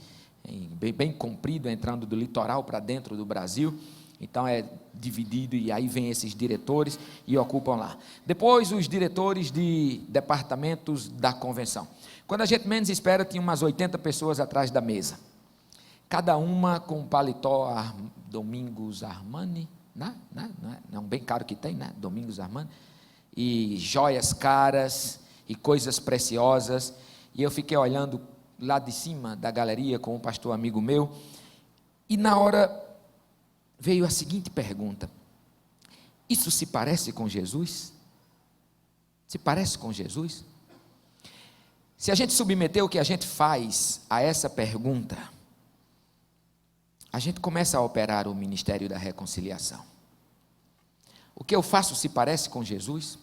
bem comprido, entrando do litoral para dentro do Brasil. Então é dividido e aí vem esses diretores e ocupam lá. Depois os diretores de departamentos da convenção. Quando a gente menos espera, tinha umas 80 pessoas atrás da mesa. Cada uma com paletó Domingos Armani, não é um bem caro que tem, né? Domingos Armani. E joias caras e coisas preciosas, e eu fiquei olhando lá de cima da galeria com um pastor amigo meu, e na hora veio a seguinte pergunta, isso se parece com Jesus? Se parece com Jesus? Se a gente submeter o que a gente faz a essa pergunta, a gente começa a operar o ministério da reconciliação. O que eu faço se parece com Jesus?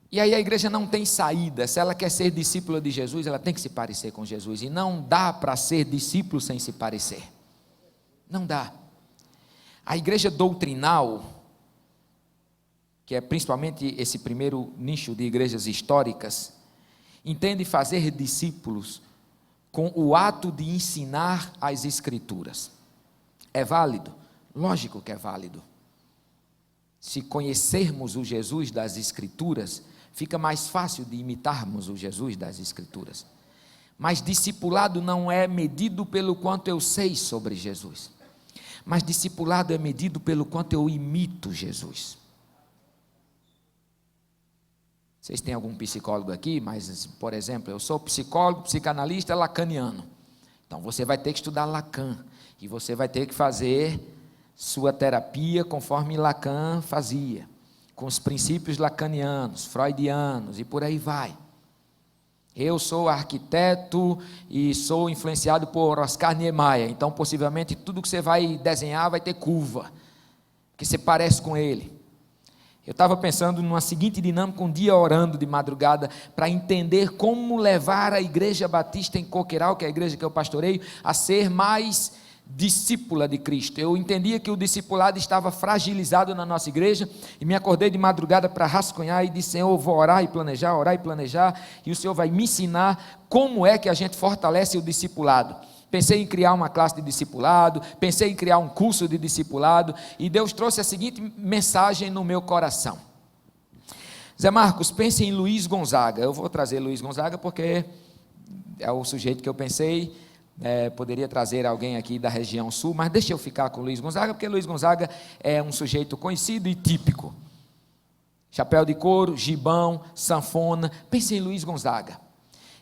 E aí a igreja não tem saída, se ela quer ser discípula de Jesus, ela tem que se parecer com Jesus, e não dá para ser discípulo sem se parecer, não dá. A igreja doutrinal, que é principalmente esse primeiro nicho de igrejas históricas, entende fazer discípulos com o ato de ensinar as Escrituras. É válido? Lógico que é válido. Se conhecermos o Jesus das Escrituras, fica mais fácil de imitarmos o Jesus das Escrituras. Mas discipulado não é medido pelo quanto eu sei sobre Jesus, mas discipulado é medido pelo quanto eu imito Jesus. Vocês têm algum psicólogo aqui? Mas, por exemplo, eu sou psicólogo, psicanalista lacaniano. Então você vai ter que estudar Lacan, e você vai ter que fazer sua terapia conforme Lacan fazia, com os princípios lacanianos, freudianos e por aí vai. Eu sou arquiteto e sou influenciado por Oscar Niemeyer, então possivelmente tudo que você vai desenhar vai ter curva, porque você parece com ele. Eu estava pensando numa seguinte dinâmica, um dia orando de madrugada, para entender como levar a Igreja Batista em Coqueiral, que é a igreja que eu pastoreio, a ser mais discípula de Cristo. Eu entendia que o discipulado estava fragilizado na nossa igreja, e me acordei de madrugada para rascunhar e disse, Senhor, eu vou orar e planejar, e o Senhor vai me ensinar como é que a gente fortalece o discipulado. Pensei em criar uma classe de discipulado, pensei em criar um curso de discipulado, e Deus trouxe a seguinte mensagem no meu coração. Zé Marcos, pense em Luiz Gonzaga. Eu vou trazer Luiz Gonzaga porque é o sujeito que eu pensei. Poderia trazer alguém aqui da região sul, mas deixa eu ficar com Luiz Gonzaga, porque Luiz Gonzaga é um sujeito conhecido e típico. Chapéu de couro, gibão, sanfona. Pense em Luiz Gonzaga.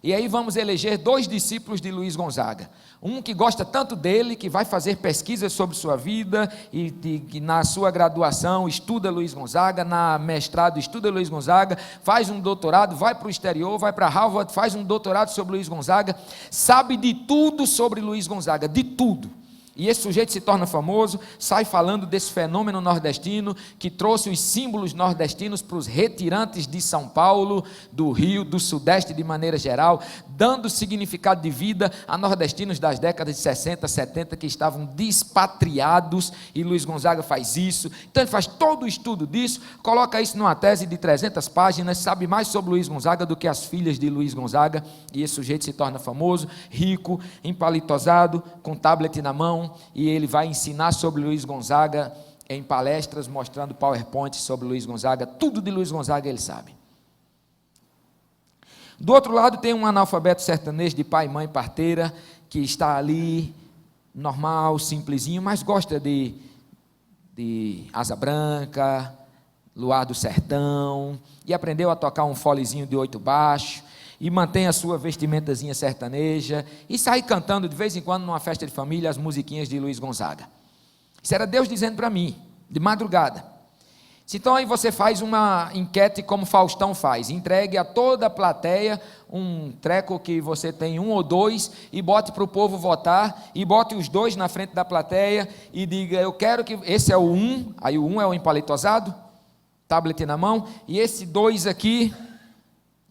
E aí vamos eleger 2 discípulos de Luiz Gonzaga. Um que gosta tanto dele, que vai fazer pesquisas sobre sua vida, e que na sua graduação estuda Luiz Gonzaga, na mestrado estuda Luiz Gonzaga, faz um doutorado, vai para o exterior, vai para Harvard, faz um doutorado sobre Luiz Gonzaga, sabe de tudo sobre Luiz Gonzaga, de tudo. E esse sujeito se torna famoso, sai falando desse fenômeno nordestino, que trouxe os símbolos nordestinos para os retirantes de São Paulo, do Rio, do Sudeste de maneira geral, dando significado de vida a nordestinos das décadas de 60, 70, que estavam despatriados, e Luiz Gonzaga faz isso. Então ele faz todo o estudo disso, coloca isso numa tese de 300 páginas, sabe mais sobre Luiz Gonzaga do que as filhas de Luiz Gonzaga, e esse sujeito se torna famoso, rico, empalitosado, com tablet na mão, e ele vai ensinar sobre Luiz Gonzaga em palestras, mostrando PowerPoint sobre Luiz Gonzaga, tudo de Luiz Gonzaga ele sabe. Do outro lado tem um analfabeto sertanejo de pai, mãe, parteira, que está ali, normal, simplesinho, mas gosta de Asa Branca, Luar do Sertão, e aprendeu a tocar um folezinho de 8 baixo, e mantém a sua vestimentazinha sertaneja, e sai cantando de vez em quando numa festa de família as musiquinhas de Luiz Gonzaga. Isso era Deus dizendo para mim, de madrugada. Então aí você faz uma enquete como Faustão faz, entregue a toda a plateia um treco que você tem 1 ou 2, e bote para o povo votar, e bote os 2 na frente da plateia, e diga, eu quero que, esse é o 1, aí o 1 é o empalitosado, tablet na mão, e esse 2 aqui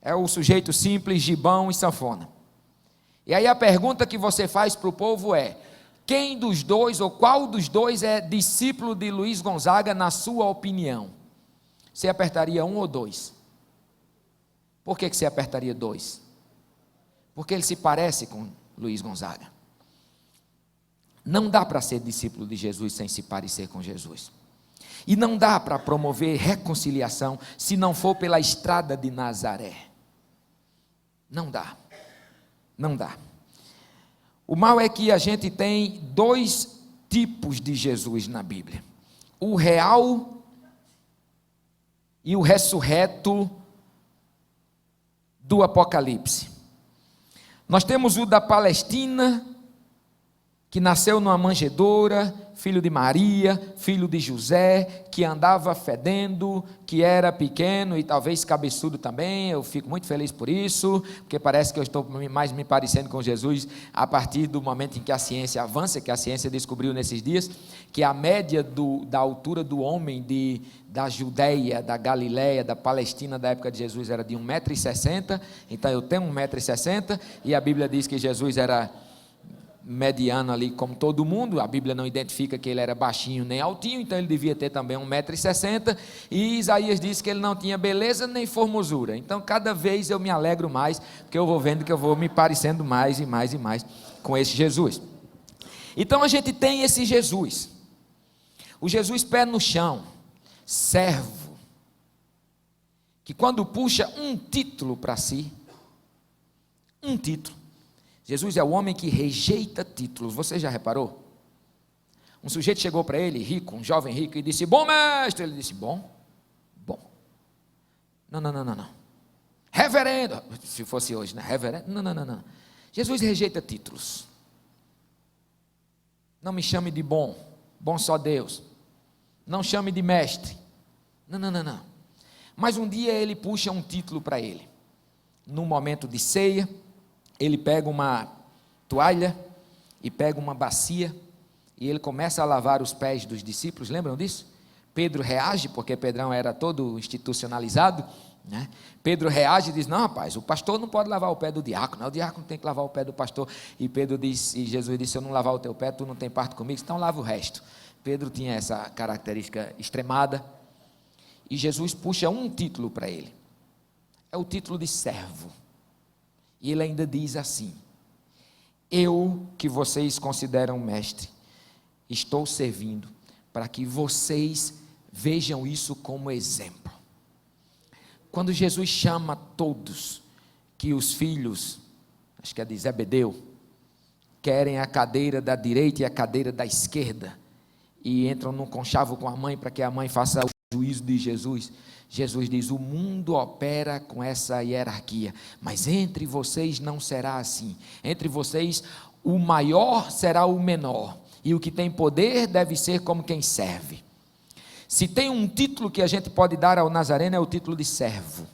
é o sujeito simples, gibão e sanfona. E aí a pergunta que você faz para o povo é, quem dos 2 ou qual dos 2 é discípulo de Luiz Gonzaga na sua opinião? Você apertaria 1 ou 2? Por que você apertaria 2? Porque ele se parece com Luiz Gonzaga. Não dá para ser discípulo de Jesus sem se parecer com Jesus. E não dá para promover reconciliação se não for pela estrada de Nazaré. Não dá. Não dá. O mal é que a gente tem 2 tipos de Jesus na Bíblia: o real e o ressurreto do Apocalipse. Nós temos o da Palestina, que nasceu numa manjedoura, filho de Maria, filho de José, que andava fedendo, que era pequeno e talvez cabeçudo também. Eu fico muito feliz por isso, porque parece que eu estou mais me parecendo com Jesus a partir do momento em que a ciência avança, que a ciência descobriu nesses dias, que a média da altura do homem da Judéia, da Galiléia, da Palestina da época de Jesus era de 1,60 m, então eu tenho 1,60 m, e a Bíblia diz que Jesus era mediano ali como todo mundo. A Bíblia não identifica que ele era baixinho nem altinho, então ele devia ter também 1,60 m, e Isaías diz que ele não tinha beleza nem formosura. Então cada vez eu me alegro mais, porque eu vou vendo que eu vou me parecendo mais e mais e mais com esse Jesus. Então a gente tem esse Jesus, o Jesus pé no chão, servo, que quando puxa um título para si, um título, Jesus é o homem que rejeita títulos. Você já reparou? Um sujeito chegou para ele, rico, um jovem rico, e disse, bom mestre. Ele disse, bom. Não. Reverendo, se fosse hoje, né? Reverendo, não. Jesus rejeita títulos. Não me chame de bom só Deus. Não chame de mestre. Não. Mas um dia ele puxa um título para ele. Num momento de ceia, ele pega uma toalha e pega uma bacia e ele começa a lavar os pés dos discípulos. Lembram disso? Pedro reage, porque Pedrão era todo institucionalizado, né? Pedro reage e diz, não rapaz, o pastor não pode lavar o pé do diácono, o diácono tem que lavar o pé do pastor. E Pedro diz, e Jesus disse, se eu não lavar o teu pé, tu não tem parte comigo, então lava o resto. Pedro tinha essa característica extremada, e Jesus puxa um título para ele, é o título de servo. E ele ainda diz assim, eu que vocês consideram mestre, estou servindo para que vocês vejam isso como exemplo. Quando Jesus chama todos, que os filhos, acho que é de Zebedeu, querem a cadeira da direita e a cadeira da esquerda, e entram num conchavo com a mãe para que a mãe faça o juízo de Jesus, Jesus diz: o mundo opera com essa hierarquia, mas entre vocês não será assim. Entre vocês o maior será o menor, e o que tem poder deve ser como quem serve. Se tem um título que a gente pode dar ao Nazareno, é o título de servo.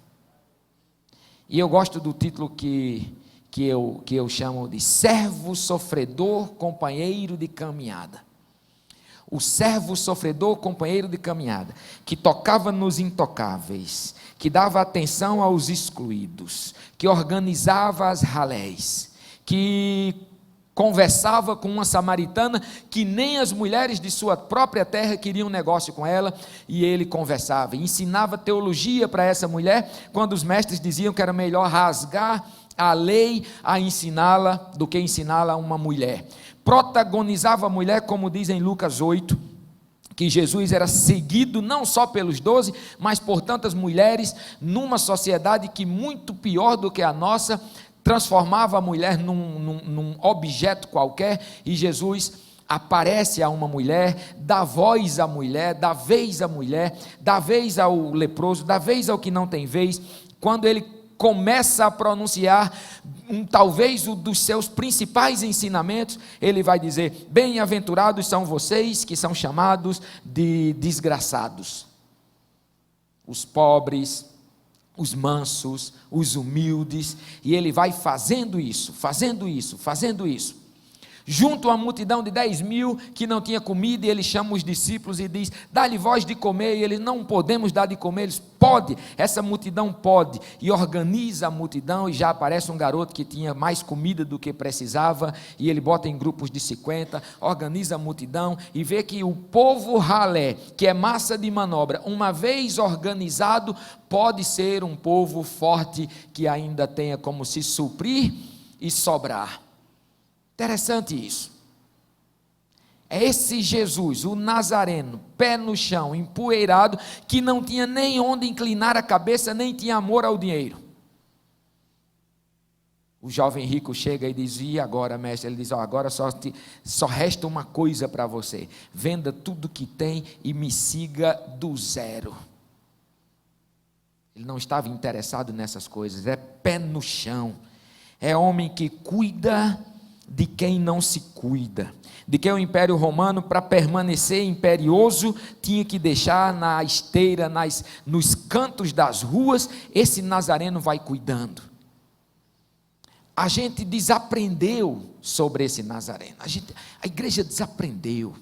E eu gosto do título que eu chamo de servo sofredor, companheiro de caminhada. O servo sofredor, companheiro de caminhada, que tocava nos intocáveis, que dava atenção aos excluídos, que organizava as ralés, que conversava com uma samaritana que nem as mulheres de sua própria terra queriam negócio com ela, e ele conversava, ensinava teologia para essa mulher, quando os mestres diziam que era melhor rasgar a lei a ensiná-la do que ensiná-la a uma mulher. Protagonizava a mulher, como diz em Lucas 8, que Jesus era seguido não só pelos 12, mas por tantas mulheres, numa sociedade que, muito pior do que a nossa, transformava a mulher num objeto qualquer, e Jesus aparece a uma mulher, dá voz à mulher, dá vez à mulher, dá vez ao leproso, dá vez ao que não tem vez. Quando ele começa a pronunciar talvez um dos seus principais ensinamentos, ele vai dizer: bem-aventurados são vocês que são chamados de desgraçados, os pobres, os mansos, os humildes. E ele vai fazendo isso, junto a uma multidão de 10.000 que não tinha comida, e ele chama os discípulos e diz: dá-lhe voz de comer, e eles: não podemos dar de comer. Eles: pode, essa multidão pode, e organiza a multidão, e já aparece um garoto que tinha mais comida do que precisava, e ele bota em grupos de 50, organiza a multidão, e vê que o povo ralé, que é massa de manobra, uma vez organizado, pode ser um povo forte, que ainda tenha como se suprir e sobrar. Interessante isso. É esse Jesus, o Nazareno, pé no chão, empoeirado, que não tinha nem onde inclinar a cabeça, nem tinha amor ao dinheiro. O jovem rico chega e diz: e agora, mestre? Ele diz: agora só resta uma coisa para você: venda tudo que tem e me siga do zero. Ele não estava interessado nessas coisas, é pé no chão, é homem que cuida de quem não se cuida, de que o Império Romano, para permanecer imperioso, tinha que deixar na esteira, nos cantos das ruas. Esse Nazareno vai cuidando. A gente desaprendeu sobre esse Nazareno, a igreja desaprendeu.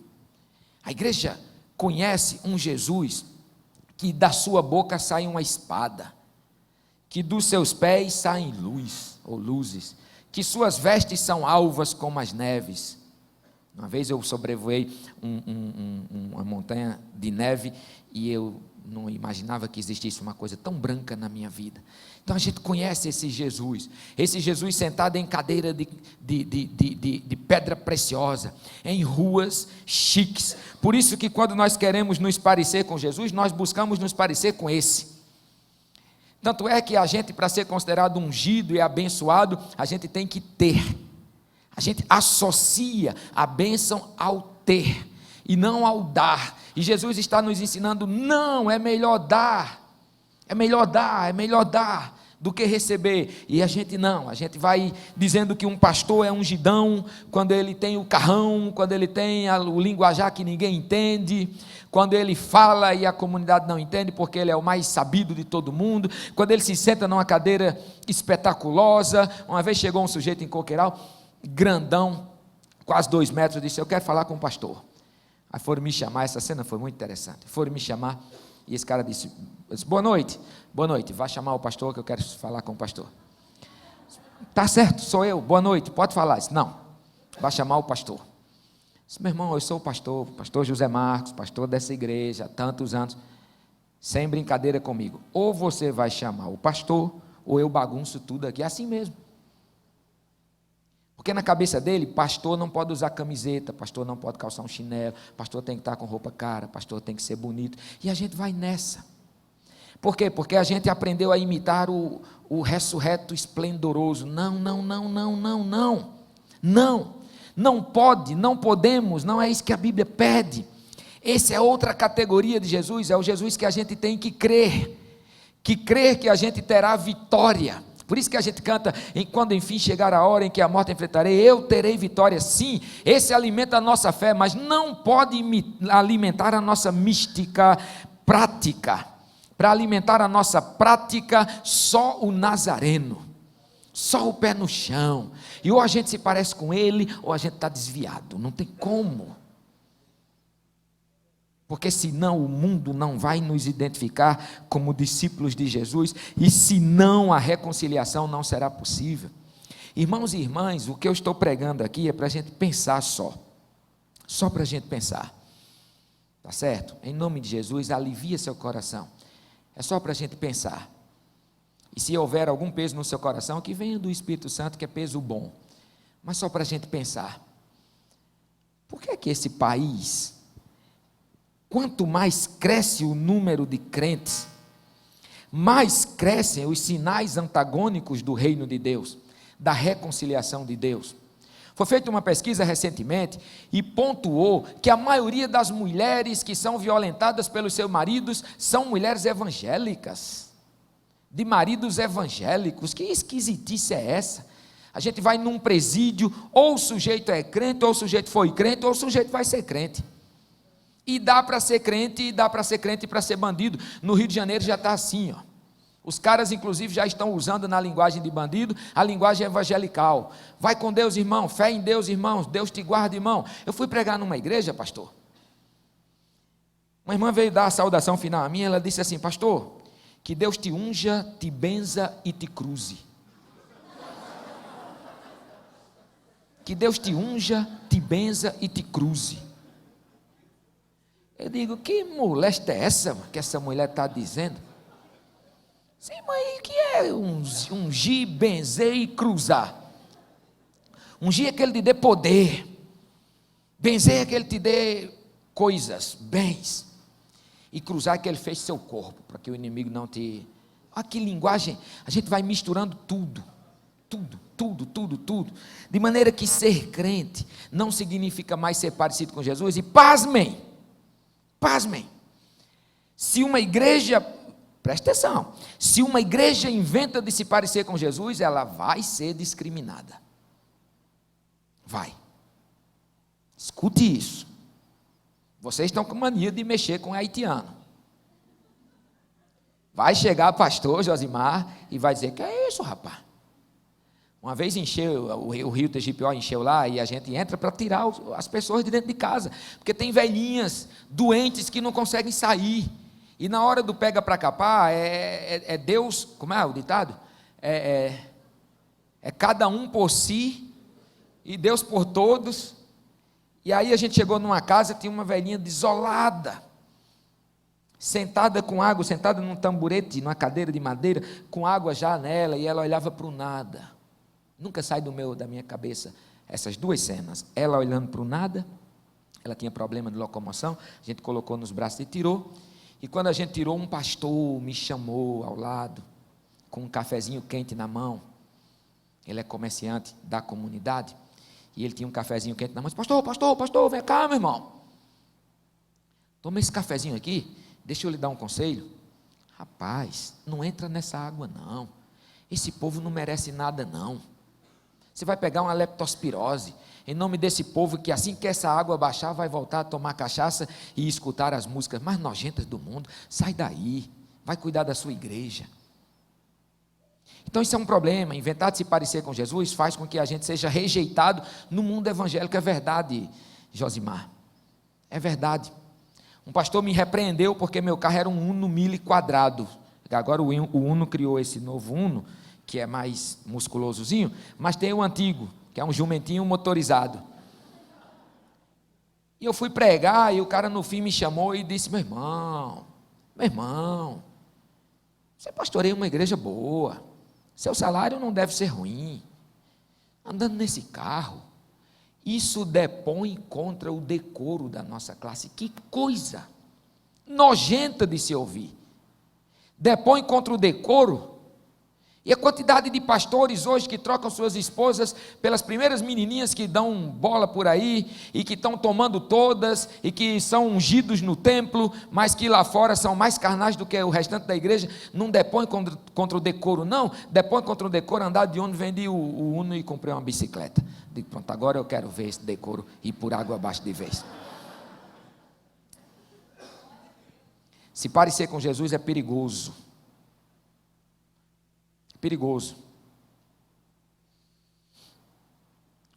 A igreja conhece um Jesus que da sua boca sai uma espada, que dos seus pés saem luz ou luzes, que suas vestes são alvas como as neves. Uma vez eu sobrevoei uma montanha de neve, e eu não imaginava que existisse uma coisa tão branca na minha vida. Então a gente conhece esse Jesus sentado em cadeira de pedra preciosa, em ruas chiques. Por isso que quando nós queremos nos parecer com Jesus, nós buscamos nos parecer com esse. Tanto é que a gente, para ser considerado ungido e abençoado, a gente tem que ter. A gente associa a bênção ao ter e não ao dar. E Jesus está nos ensinando: não, é melhor dar do que receber. E a gente vai dizendo que um pastor é ungidão quando ele tem o carrão, quando ele tem o linguajar que ninguém entende, quando ele fala e a comunidade não entende porque ele é o mais sabido de todo mundo, quando ele se senta numa cadeira espetaculosa. Uma vez chegou um sujeito em Coqueiral, grandão, quase 2 metros, disse: eu quero falar com o pastor. Aí foram me chamar, essa cena foi muito interessante, foram me chamar, e esse cara disse: boa noite, vai chamar o pastor que eu quero falar com o pastor. Tá certo, sou eu, boa noite, pode falar. Disse: não, vai chamar o pastor. Disse: meu irmão, eu sou o pastor José Marcos, pastor dessa igreja há tantos anos. Sem brincadeira comigo, ou você vai chamar o pastor, ou eu bagunço tudo aqui, é assim mesmo. Porque na cabeça dele, pastor não pode usar camiseta, pastor não pode calçar um chinelo, pastor tem que estar com roupa cara, pastor tem que ser bonito, e a gente vai nessa. Por quê? Porque a gente aprendeu a imitar o ressurreto esplendoroso. Não pode, não podemos, não é isso que a Bíblia pede. Essa é outra categoria de Jesus, é o Jesus que a gente tem que crer que a gente terá vitória. Por isso que a gente canta, quando enfim chegar a hora em que a morte enfrentarei, eu terei vitória. Sim, esse alimenta a nossa fé, mas não pode alimentar a nossa mística prática. Para alimentar a nossa prática, só o Nazareno, só o pé no chão. E ou a gente se parece com ele, ou a gente está desviado, não tem como. Porque senão o mundo não vai nos identificar como discípulos de Jesus, e senão a reconciliação não será possível. Irmãos e irmãs, o que eu estou pregando aqui é para a gente pensar só para a gente pensar, tá certo? Em nome de Jesus, alivia seu coração, é só para a gente pensar, e se houver algum peso no seu coração, que venha do Espírito Santo, que é peso bom, mas só para a gente pensar, por que é que esse país, quanto mais cresce o número de crentes, mais crescem os sinais antagônicos do reino de Deus, da reconciliação de Deus? Foi feita uma pesquisa recentemente e pontuou que a maioria das mulheres que são violentadas pelos seus maridos são mulheres evangélicas, de maridos evangélicos. Que esquisitice é essa? A gente vai num presídio, ou o sujeito é crente, ou o sujeito foi crente, ou o sujeito vai ser crente. E dá para ser crente, e dá para ser crente e para ser bandido. No Rio de Janeiro já está assim, ó. Os caras, inclusive, já estão usando na linguagem de bandido a linguagem evangelical. Vai com Deus, irmão. Fé em Deus, irmão. Deus te guarda, irmão. Eu fui pregar numa igreja, pastor. Uma irmã veio dar a saudação final a mim. Ela disse assim: pastor, que Deus te unja, te benza e te cruze. Que Deus te unja, te benza e te cruze. Eu digo, que molesta é essa que essa mulher está dizendo? Sim, mãe, o que é ungir, benzer e cruzar? Ungir é que ele te dê poder, benzer é que ele te dê coisas, bens, e cruzar é que ele fez seu corpo, para que o inimigo não te... Olha que linguagem, a gente vai misturando tudo, de maneira que ser crente não significa mais ser parecido com Jesus. E pasmem, se uma igreja, presta atenção, se uma igreja inventa de se parecer com Jesus, ela vai ser discriminada, vai, escute isso, vocês estão com mania de mexer com haitiano, vai chegar pastor Josimar e vai dizer, que é isso, rapaz? Uma vez encheu, o rio Tegipió encheu lá, e a gente entra para tirar as pessoas de dentro de casa, porque tem velhinhas doentes que não conseguem sair, e na hora do pega para capar, é Deus, como é o ditado? É cada um por si, e Deus por todos. E aí a gente chegou numa casa, tinha uma velhinha desolada, sentada com água, sentada num tamborete, numa cadeira de madeira, com água já nela, e ela olhava para o nada. Nunca sai da minha cabeça essas duas cenas, ela olhando para o nada, ela tinha problema de locomoção, a gente colocou nos braços e tirou, e quando a gente tirou, um pastor me chamou ao lado, com um cafezinho quente na mão, ele é comerciante da comunidade, e ele tinha um cafezinho quente na mão, disse, pastor, vem cá, meu irmão, toma esse cafezinho aqui, deixa eu lhe dar um conselho, rapaz, não entra nessa água não, esse povo não merece nada não, você vai pegar uma leptospirose, em nome desse povo que assim que essa água baixar, vai voltar a tomar cachaça e escutar as músicas mais nojentas do mundo. Sai daí, vai cuidar da sua igreja. Então isso é um problema, inventar de se parecer com Jesus faz com que a gente seja rejeitado no mundo evangélico. É verdade, Josimar, é verdade. Um pastor me repreendeu porque meu carro era um Uno Mille quadrado, agora o Uno criou esse novo Uno, que é mais musculosozinho, mas tem o antigo, que é um jumentinho motorizado. E eu fui pregar, e o cara no fim me chamou e disse, meu irmão, você pastoreia uma igreja boa, seu salário não deve ser ruim, andando nesse carro, isso depõe contra o decoro da nossa classe. Que coisa nojenta de se ouvir, depõe contra o decoro. E a quantidade de pastores hoje que trocam suas esposas pelas primeiras menininhas que dão bola por aí, e que estão tomando todas, e que são ungidos no templo, mas que lá fora são mais carnais do que o restante da igreja, não depõe contra o decoro não, depõe contra o decoro andar de Uno, vendi o Uno e comprei uma bicicleta. Digo, pronto, agora eu quero ver esse decoro ir por água abaixo de vez. Se parecer com Jesus é perigoso. Perigoso.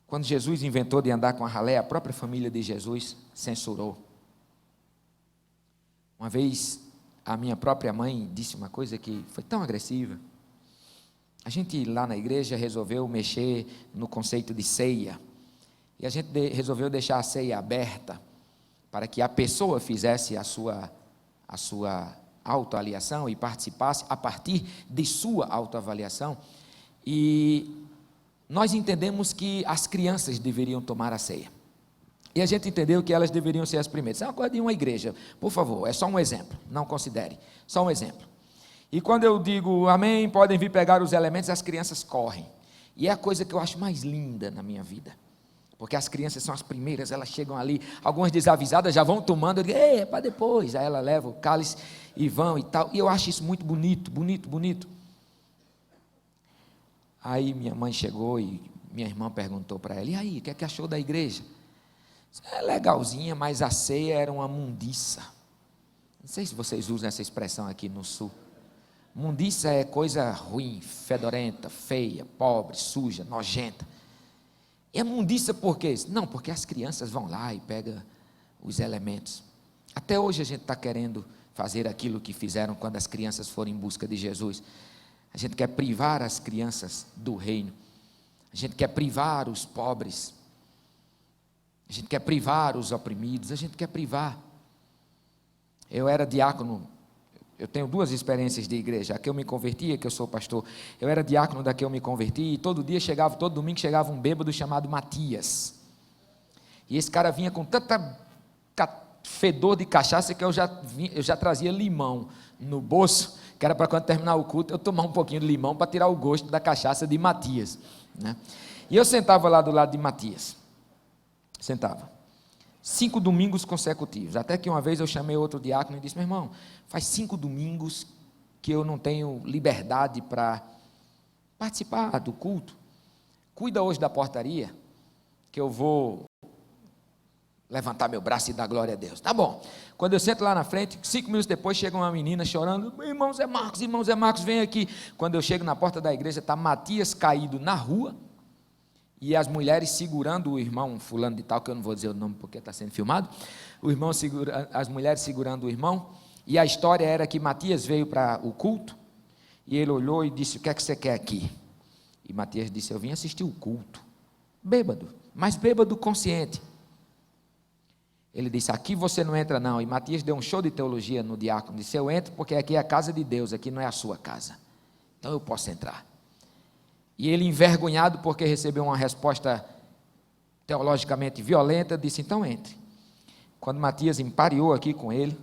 Quando Jesus inventou de andar com a ralé, a própria família de Jesus censurou. Uma vez, a minha própria mãe disse uma coisa que foi tão agressiva. A gente lá na igreja resolveu mexer no conceito de ceia, e a gente resolveu deixar a ceia aberta, para que a pessoa fizesse a sua autoavaliação e participasse a partir de sua autoavaliação. E nós entendemos que as crianças deveriam tomar a ceia, e a gente entendeu que elas deveriam ser as primeiras. Isso é uma coisa de uma igreja, por favor, é só um exemplo, não considere, só um exemplo. E quando eu digo amém, podem vir pegar os elementos, as crianças correm, e é a coisa que eu acho mais linda na minha vida, porque as crianças são as primeiras, elas chegam ali, algumas desavisadas já vão tomando, eu digo, é para depois, aí ela leva o cálice e vão e tal, e eu acho isso muito bonito, bonito, bonito. Aí minha mãe chegou e minha irmã perguntou para ela, e aí, o que é que achou da igreja? É legalzinha, mas a ceia era uma mundiça. Não sei se vocês usam essa expressão aqui no sul. Mundiça é coisa ruim, fedorenta, feia, pobre, suja, nojenta. E a mundiça por quê? Não, porque as crianças vão lá e pegam os elementos. Até hoje a gente está querendo fazer aquilo que fizeram quando as crianças foram em busca de Jesus. A gente quer privar as crianças do reino. A gente quer privar os pobres. A gente quer privar os oprimidos. A gente quer privar. Eu era diácono. Eu tenho 2 experiências de igreja, a que eu me converti, a que eu sou pastor. Eu era diácono da que eu me converti, e todo domingo chegava um bêbado chamado Matias. E esse cara vinha com tanta fedor de cachaça que eu já trazia limão no bolso, que era para quando terminar o culto eu tomar um pouquinho de limão para tirar o gosto da cachaça de Matias, né? E eu sentava lá do lado de Matias, 5 domingos consecutivos, até que uma vez eu chamei outro diácono e disse, meu irmão, faz 5 domingos que eu não tenho liberdade para participar do culto, cuida hoje da portaria, que eu vou levantar meu braço e dar glória a Deus. Tá bom. Quando eu sento lá na frente, 5 minutos depois chega uma menina chorando, irmão Zé Marcos, vem aqui. Quando eu chego na porta da igreja, está Matias caído na rua, e as mulheres segurando o irmão fulano de tal, que eu não vou dizer o nome porque está sendo filmado, as mulheres segurando o irmão, e a história era que Matias veio para o culto, e ele olhou e disse, o que é que você quer aqui? E Matias disse, eu vim assistir o culto, bêbado, mas bêbado consciente. Ele disse, aqui você não entra não, e Matias deu um show de teologia no diácono, disse, eu entro porque aqui é a casa de Deus, aqui não é a sua casa, então eu posso entrar. E ele, envergonhado porque recebeu uma resposta teologicamente violenta, disse, então entre. Quando Matias empareou aqui com ele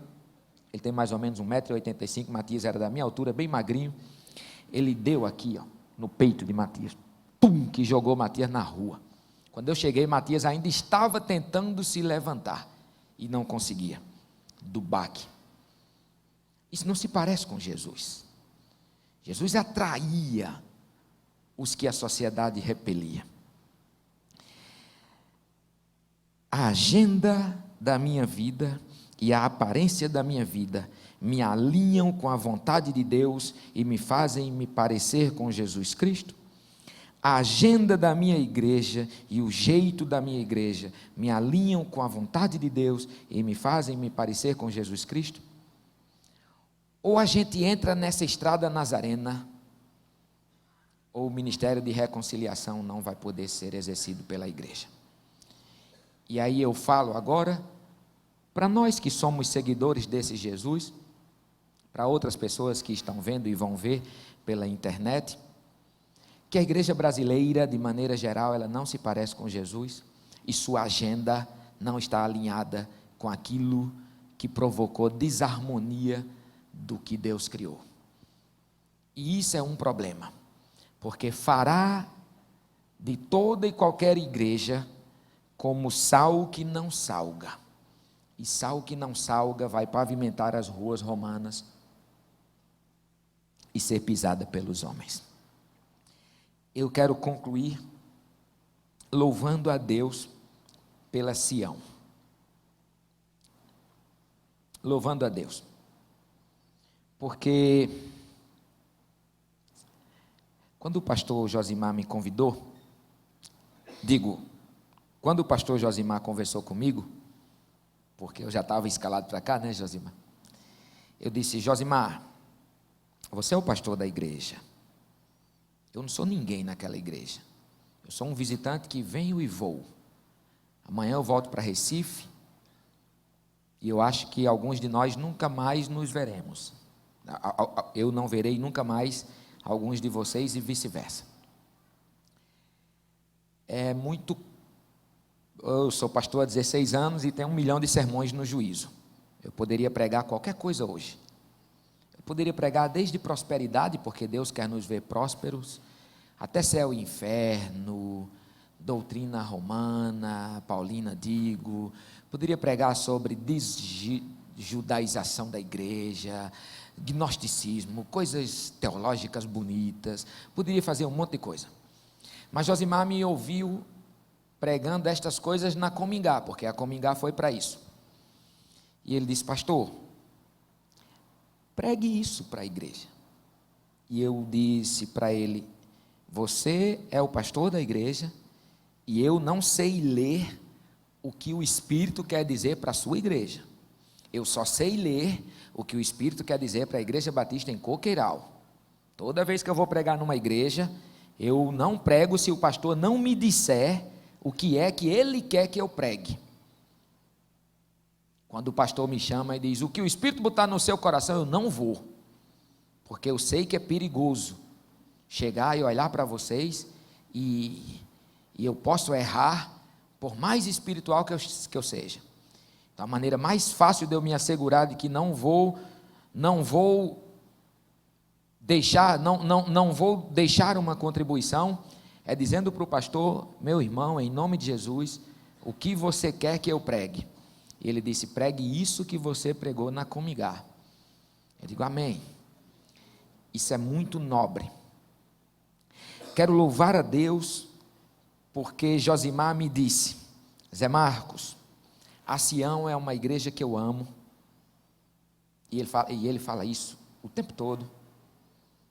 tem mais ou menos 1,85 m, Matias era da minha altura, bem magrinho, ele deu aqui, no peito de Matias, pum, que jogou Matias na rua. Quando eu cheguei, Matias ainda estava tentando se levantar, e não conseguia, do baque. Isso não se parece com Jesus. Jesus atraía os que a sociedade repelia. A agenda da minha vida e a aparência da minha vida me alinham com a vontade de Deus e me fazem me parecer com Jesus Cristo? A agenda da minha igreja e o jeito da minha igreja me alinham com a vontade de Deus e me fazem me parecer com Jesus Cristo? Ou a gente entra nessa estrada nazarena, ou o ministério de reconciliação não vai poder ser exercido pela igreja. E aí eu falo agora, para nós que somos seguidores desse Jesus, para outras pessoas que estão vendo e vão ver pela internet, que a igreja brasileira, de maneira geral, ela não se parece com Jesus, e sua agenda não está alinhada com aquilo que provocou desarmonia do que Deus criou. E isso é um problema. porque fará de toda e qualquer igreja como sal que não salga. E sal que não salga vai pavimentar as ruas romanas e ser pisada pelos homens. Eu quero concluir louvando a Deus pela Sião. Louvando a Deus. Porque quando o pastor Josimar me convidou, quando o pastor Josimar conversou comigo, porque eu já estava escalado para cá, né, Josimar? Eu disse: Josimar, você é o pastor da igreja. Eu não sou ninguém naquela igreja. Eu sou um visitante que venho e vou. Amanhã eu volto para Recife e eu acho que alguns de nós nunca mais nos veremos. Eu não verei nunca mais alguns de vocês e vice-versa. Eu sou pastor há 16 anos e tenho 1 milhão de sermões no juízo. Eu poderia pregar qualquer coisa hoje. Eu poderia pregar desde prosperidade, porque Deus quer nos ver prósperos, até céu e inferno, doutrina romana, paulina, digo. Poderia pregar sobre desjudaização da igreja, gnosticismo, coisas teológicas bonitas. Poderia fazer um monte de coisa. Mas Josimar me ouviu pregando estas coisas na Comingá, porque a Comingá foi para isso. E ele disse: pastor, pregue isso para a igreja. E eu disse para ele: você é o pastor da igreja e eu não sei ler o que o Espírito quer dizer para a sua igreja. Eu só sei ler o que o Espírito quer dizer para a Igreja Batista em Coqueiral. Toda vez que eu vou pregar numa igreja, eu não prego se o pastor não me disser o que é que ele quer que eu pregue. Quando o pastor me chama e diz: o que o Espírito botar no seu coração, eu não vou, porque eu sei que é perigoso chegar e olhar para vocês e eu posso errar, por mais espiritual que eu seja. Então, a maneira mais fácil de eu me assegurar de que não vou deixar uma contribuição é dizendo para o pastor: meu irmão, em nome de Jesus, o que você quer que eu pregue? E ele disse: pregue isso que você pregou na Comingá. Eu digo: amém. Isso é muito nobre. Quero louvar a Deus, porque Josimar me disse: Zé Marcos, a Sião é uma igreja que eu amo. E ele fala isso o tempo todo.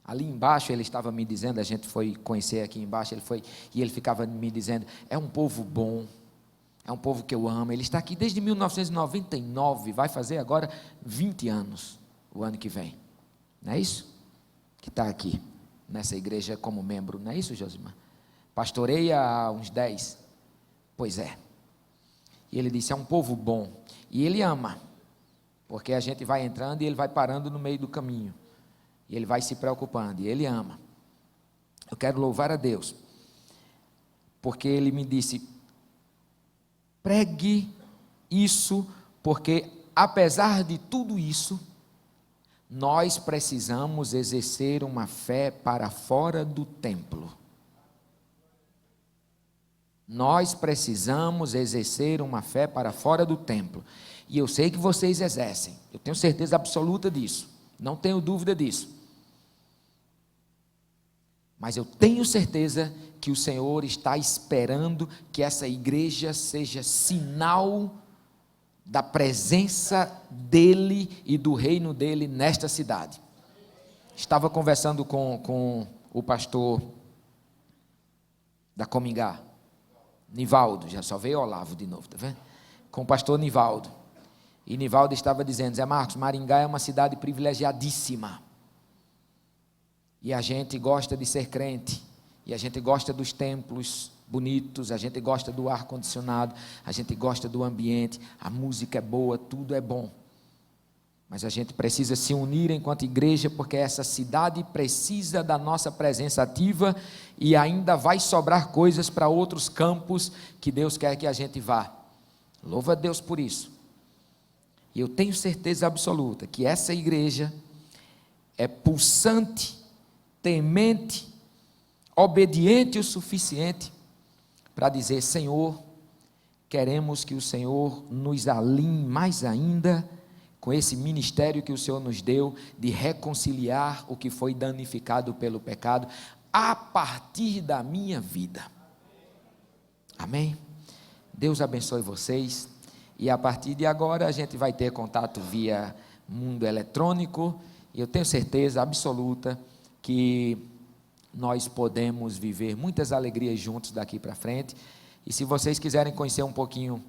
Ali embaixo ele estava me dizendo, a gente foi conhecer aqui embaixo, ele ficava me dizendo: é um povo bom, é um povo que eu amo. Ele está aqui desde 1999, vai fazer agora 20 anos, o ano que vem. Não é isso? Que está aqui, nessa igreja como membro, não é isso, Josimar? Pastoreia há uns 10. Pois é. E ele disse: é um povo bom. E ele ama, porque a gente vai entrando e ele vai parando no meio do caminho. E ele vai se preocupando, e ele ama. Eu quero louvar a Deus, porque ele me disse: pregue isso, porque apesar de tudo isso, nós precisamos exercer uma fé para fora do templo. Nós precisamos exercer uma fé para fora do templo. E eu sei que vocês exercem, eu tenho certeza absoluta disso, não tenho dúvida disso. Mas eu tenho certeza que o Senhor está esperando que essa igreja seja sinal da presença dEle e do reino dEle nesta cidade. Estava conversando com o pastor da Comingá, Nivaldo, já só veio Olavo de novo, tá vendo? Com o pastor Nivaldo. E Nivaldo estava dizendo: Zé Marcos, Maringá é uma cidade privilegiadíssima. E a gente gosta de ser crente, e a gente gosta dos templos bonitos, a gente gosta do ar-condicionado, a gente gosta do ambiente, a música é boa, tudo é bom. Mas a gente precisa se unir enquanto igreja, porque essa cidade precisa da nossa presença ativa, e ainda vai sobrar coisas para outros campos que Deus quer que a gente vá. Louva a Deus por isso. E eu tenho certeza absoluta que essa igreja é pulsante, temente, obediente o suficiente para dizer: Senhor, queremos que o Senhor nos alinhe mais ainda com esse ministério que o Senhor nos deu de reconciliar o que foi danificado pelo pecado a partir da minha vida. Amém? Deus abençoe vocês, e a partir de agora a gente vai ter contato via mundo eletrônico, e eu tenho certeza absoluta que nós podemos viver muitas alegrias juntos daqui para frente. E se vocês quiserem conhecer um pouquinho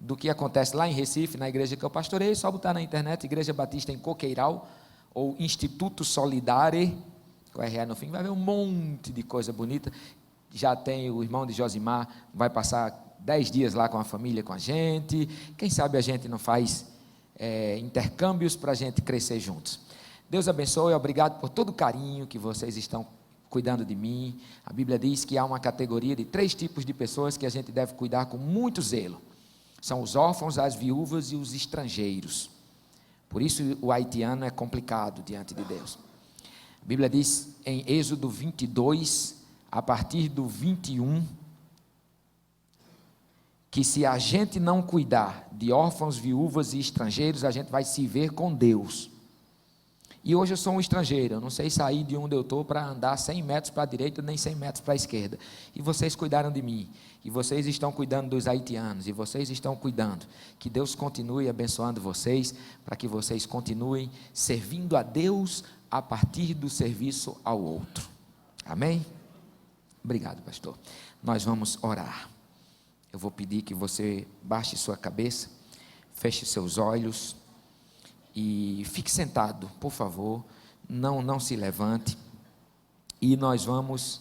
do que acontece lá em Recife, na igreja que eu pastorei, é só botar na internet, Igreja Batista em Coqueiral, ou Instituto Solidare, com RE no fim, vai ver um monte de coisa bonita. Já tem o irmão de Josimar, vai passar 10 dias lá com a família, com a gente. Quem sabe a gente não faz intercâmbios para a gente crescer juntos. Deus abençoe, obrigado por todo o carinho que vocês estão cuidando de mim. A Bíblia diz que há uma categoria de 3 tipos de pessoas que a gente deve cuidar com muito zelo. São os órfãos, as viúvas e os estrangeiros. Por isso o haitiano é complicado diante de Deus. A Bíblia diz em Êxodo 22, a partir do 21, que se a gente não cuidar de órfãos, viúvas e estrangeiros, a gente vai se ver com Deus. E hoje eu sou um estrangeiro, eu não sei sair de onde eu estou para andar 100 metros para a direita, nem 100 metros para a esquerda. E vocês cuidaram de mim, e vocês estão cuidando dos haitianos, e vocês estão cuidando. Que Deus continue abençoando vocês, para que vocês continuem servindo a Deus a partir do serviço ao outro. Amém? Obrigado, pastor. Nós vamos orar. Eu vou pedir que você baixe sua cabeça, feche seus olhos e fique sentado, por favor, não se levante, e nós vamos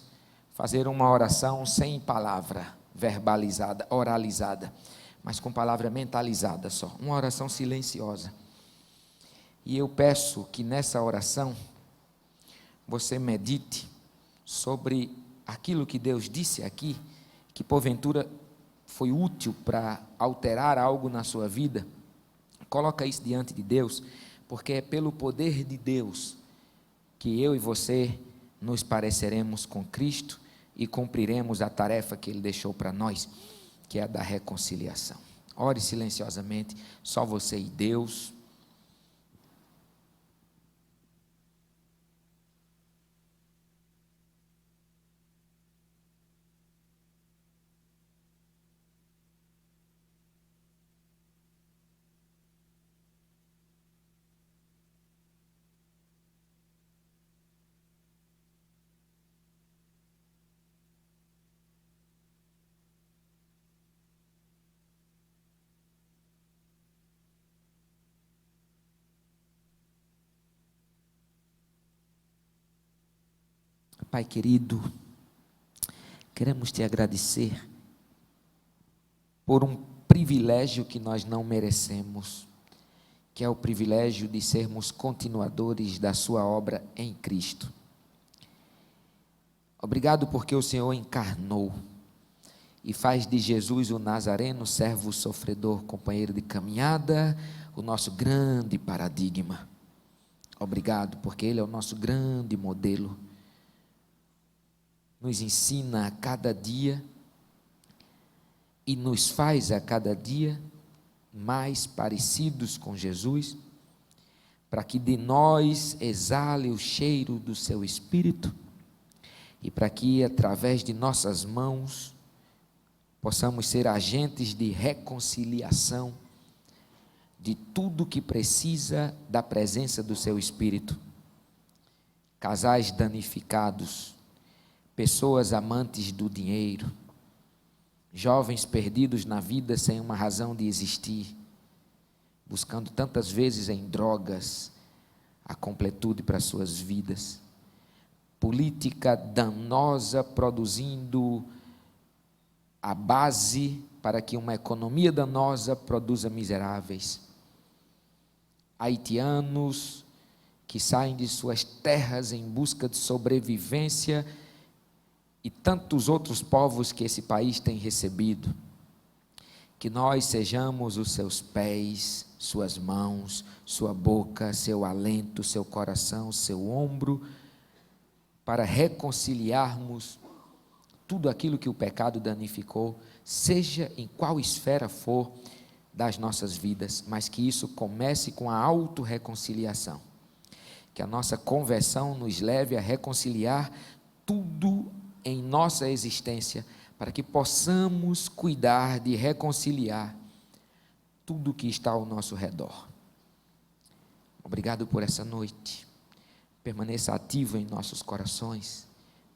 fazer uma oração sem palavra verbalizada, oralizada, mas com palavra mentalizada só, uma oração silenciosa. E eu peço que nessa oração você medite sobre aquilo que Deus disse aqui, que porventura foi útil para alterar algo na sua vida. Coloca isso diante de Deus, porque é pelo poder de Deus que eu e você nos pareceremos com Cristo e cumpriremos a tarefa que Ele deixou para nós, que é a da reconciliação. Ore silenciosamente, só você e Deus. Pai querido, queremos te agradecer por um privilégio que nós não merecemos, que é o privilégio de sermos continuadores da sua obra em Cristo. Obrigado porque o Senhor encarnou e faz de Jesus o Nazareno, servo sofredor, companheiro de caminhada, o nosso grande paradigma. Obrigado porque Ele é o nosso grande modelo. Nos ensina a cada dia e nos faz a cada dia mais parecidos com Jesus, para que de nós exale o cheiro do seu Espírito e para que através de nossas mãos possamos ser agentes de reconciliação de tudo que precisa da presença do seu Espírito. Casais danificados, pessoas amantes do dinheiro, jovens perdidos na vida sem uma razão de existir, buscando tantas vezes em drogas a completude para suas vidas, política danosa produzindo a base para que uma economia danosa produza miseráveis, haitianos que saem de suas terras em busca de sobrevivência, e tantos outros povos que esse país tem recebido. Que nós sejamos os seus pés, suas mãos, sua boca, seu alento, seu coração, seu ombro, para reconciliarmos tudo aquilo que o pecado danificou, seja em qual esfera for das nossas vidas, mas que isso comece com a autorreconciliação. Que a nossa conversão nos leve a reconciliar tudo em nossa existência, para que possamos cuidar de reconciliar tudo que está ao nosso redor. Obrigado por essa noite. Permaneça ativo em nossos corações,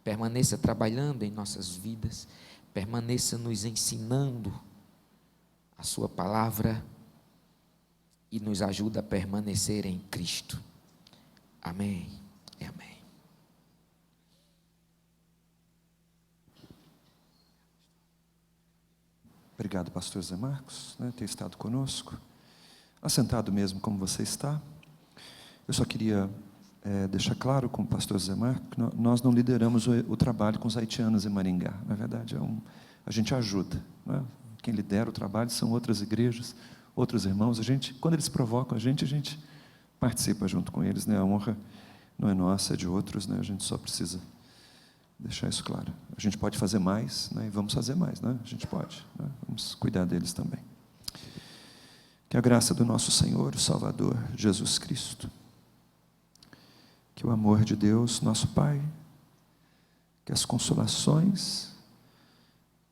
permaneça trabalhando em nossas vidas, permaneça nos ensinando a sua palavra e nos ajuda a permanecer em Cristo. Amém e amém. Obrigado, pastor Zé Marcos, ter estado conosco. Assentado mesmo como você está. Eu só queria deixar claro com o pastor Zé Marcos que nós não lideramos o trabalho com os haitianos em Maringá. Na verdade, a gente ajuda. Não é? Quem lidera o trabalho são outras igrejas, outros irmãos. Quando eles provocam a gente participa junto com eles. A honra não é nossa, é de outros. A gente só precisa deixar isso claro. A gente pode fazer mais, e vamos fazer mais. A gente pode. Vamos cuidar deles também. Que a graça do nosso Senhor, o Salvador, Jesus Cristo, que o amor de Deus, nosso Pai, que as consolações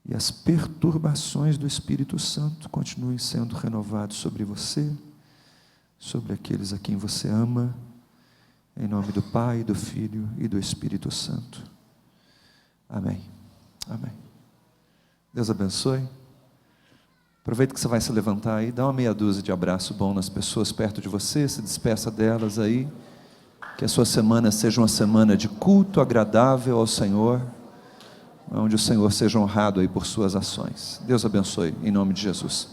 e as perturbações do Espírito Santo continuem sendo renovados sobre você, sobre aqueles a quem você ama, em nome do Pai, do Filho e do Espírito Santo. Amém. Amém. Deus abençoe. Aproveita que você vai se levantar aí, dá uma meia dúzia de abraço bom nas pessoas perto de você, se despeça delas aí. Que a sua semana seja uma semana de culto agradável ao Senhor, onde o Senhor seja honrado aí por suas ações. Deus abençoe, em nome de Jesus.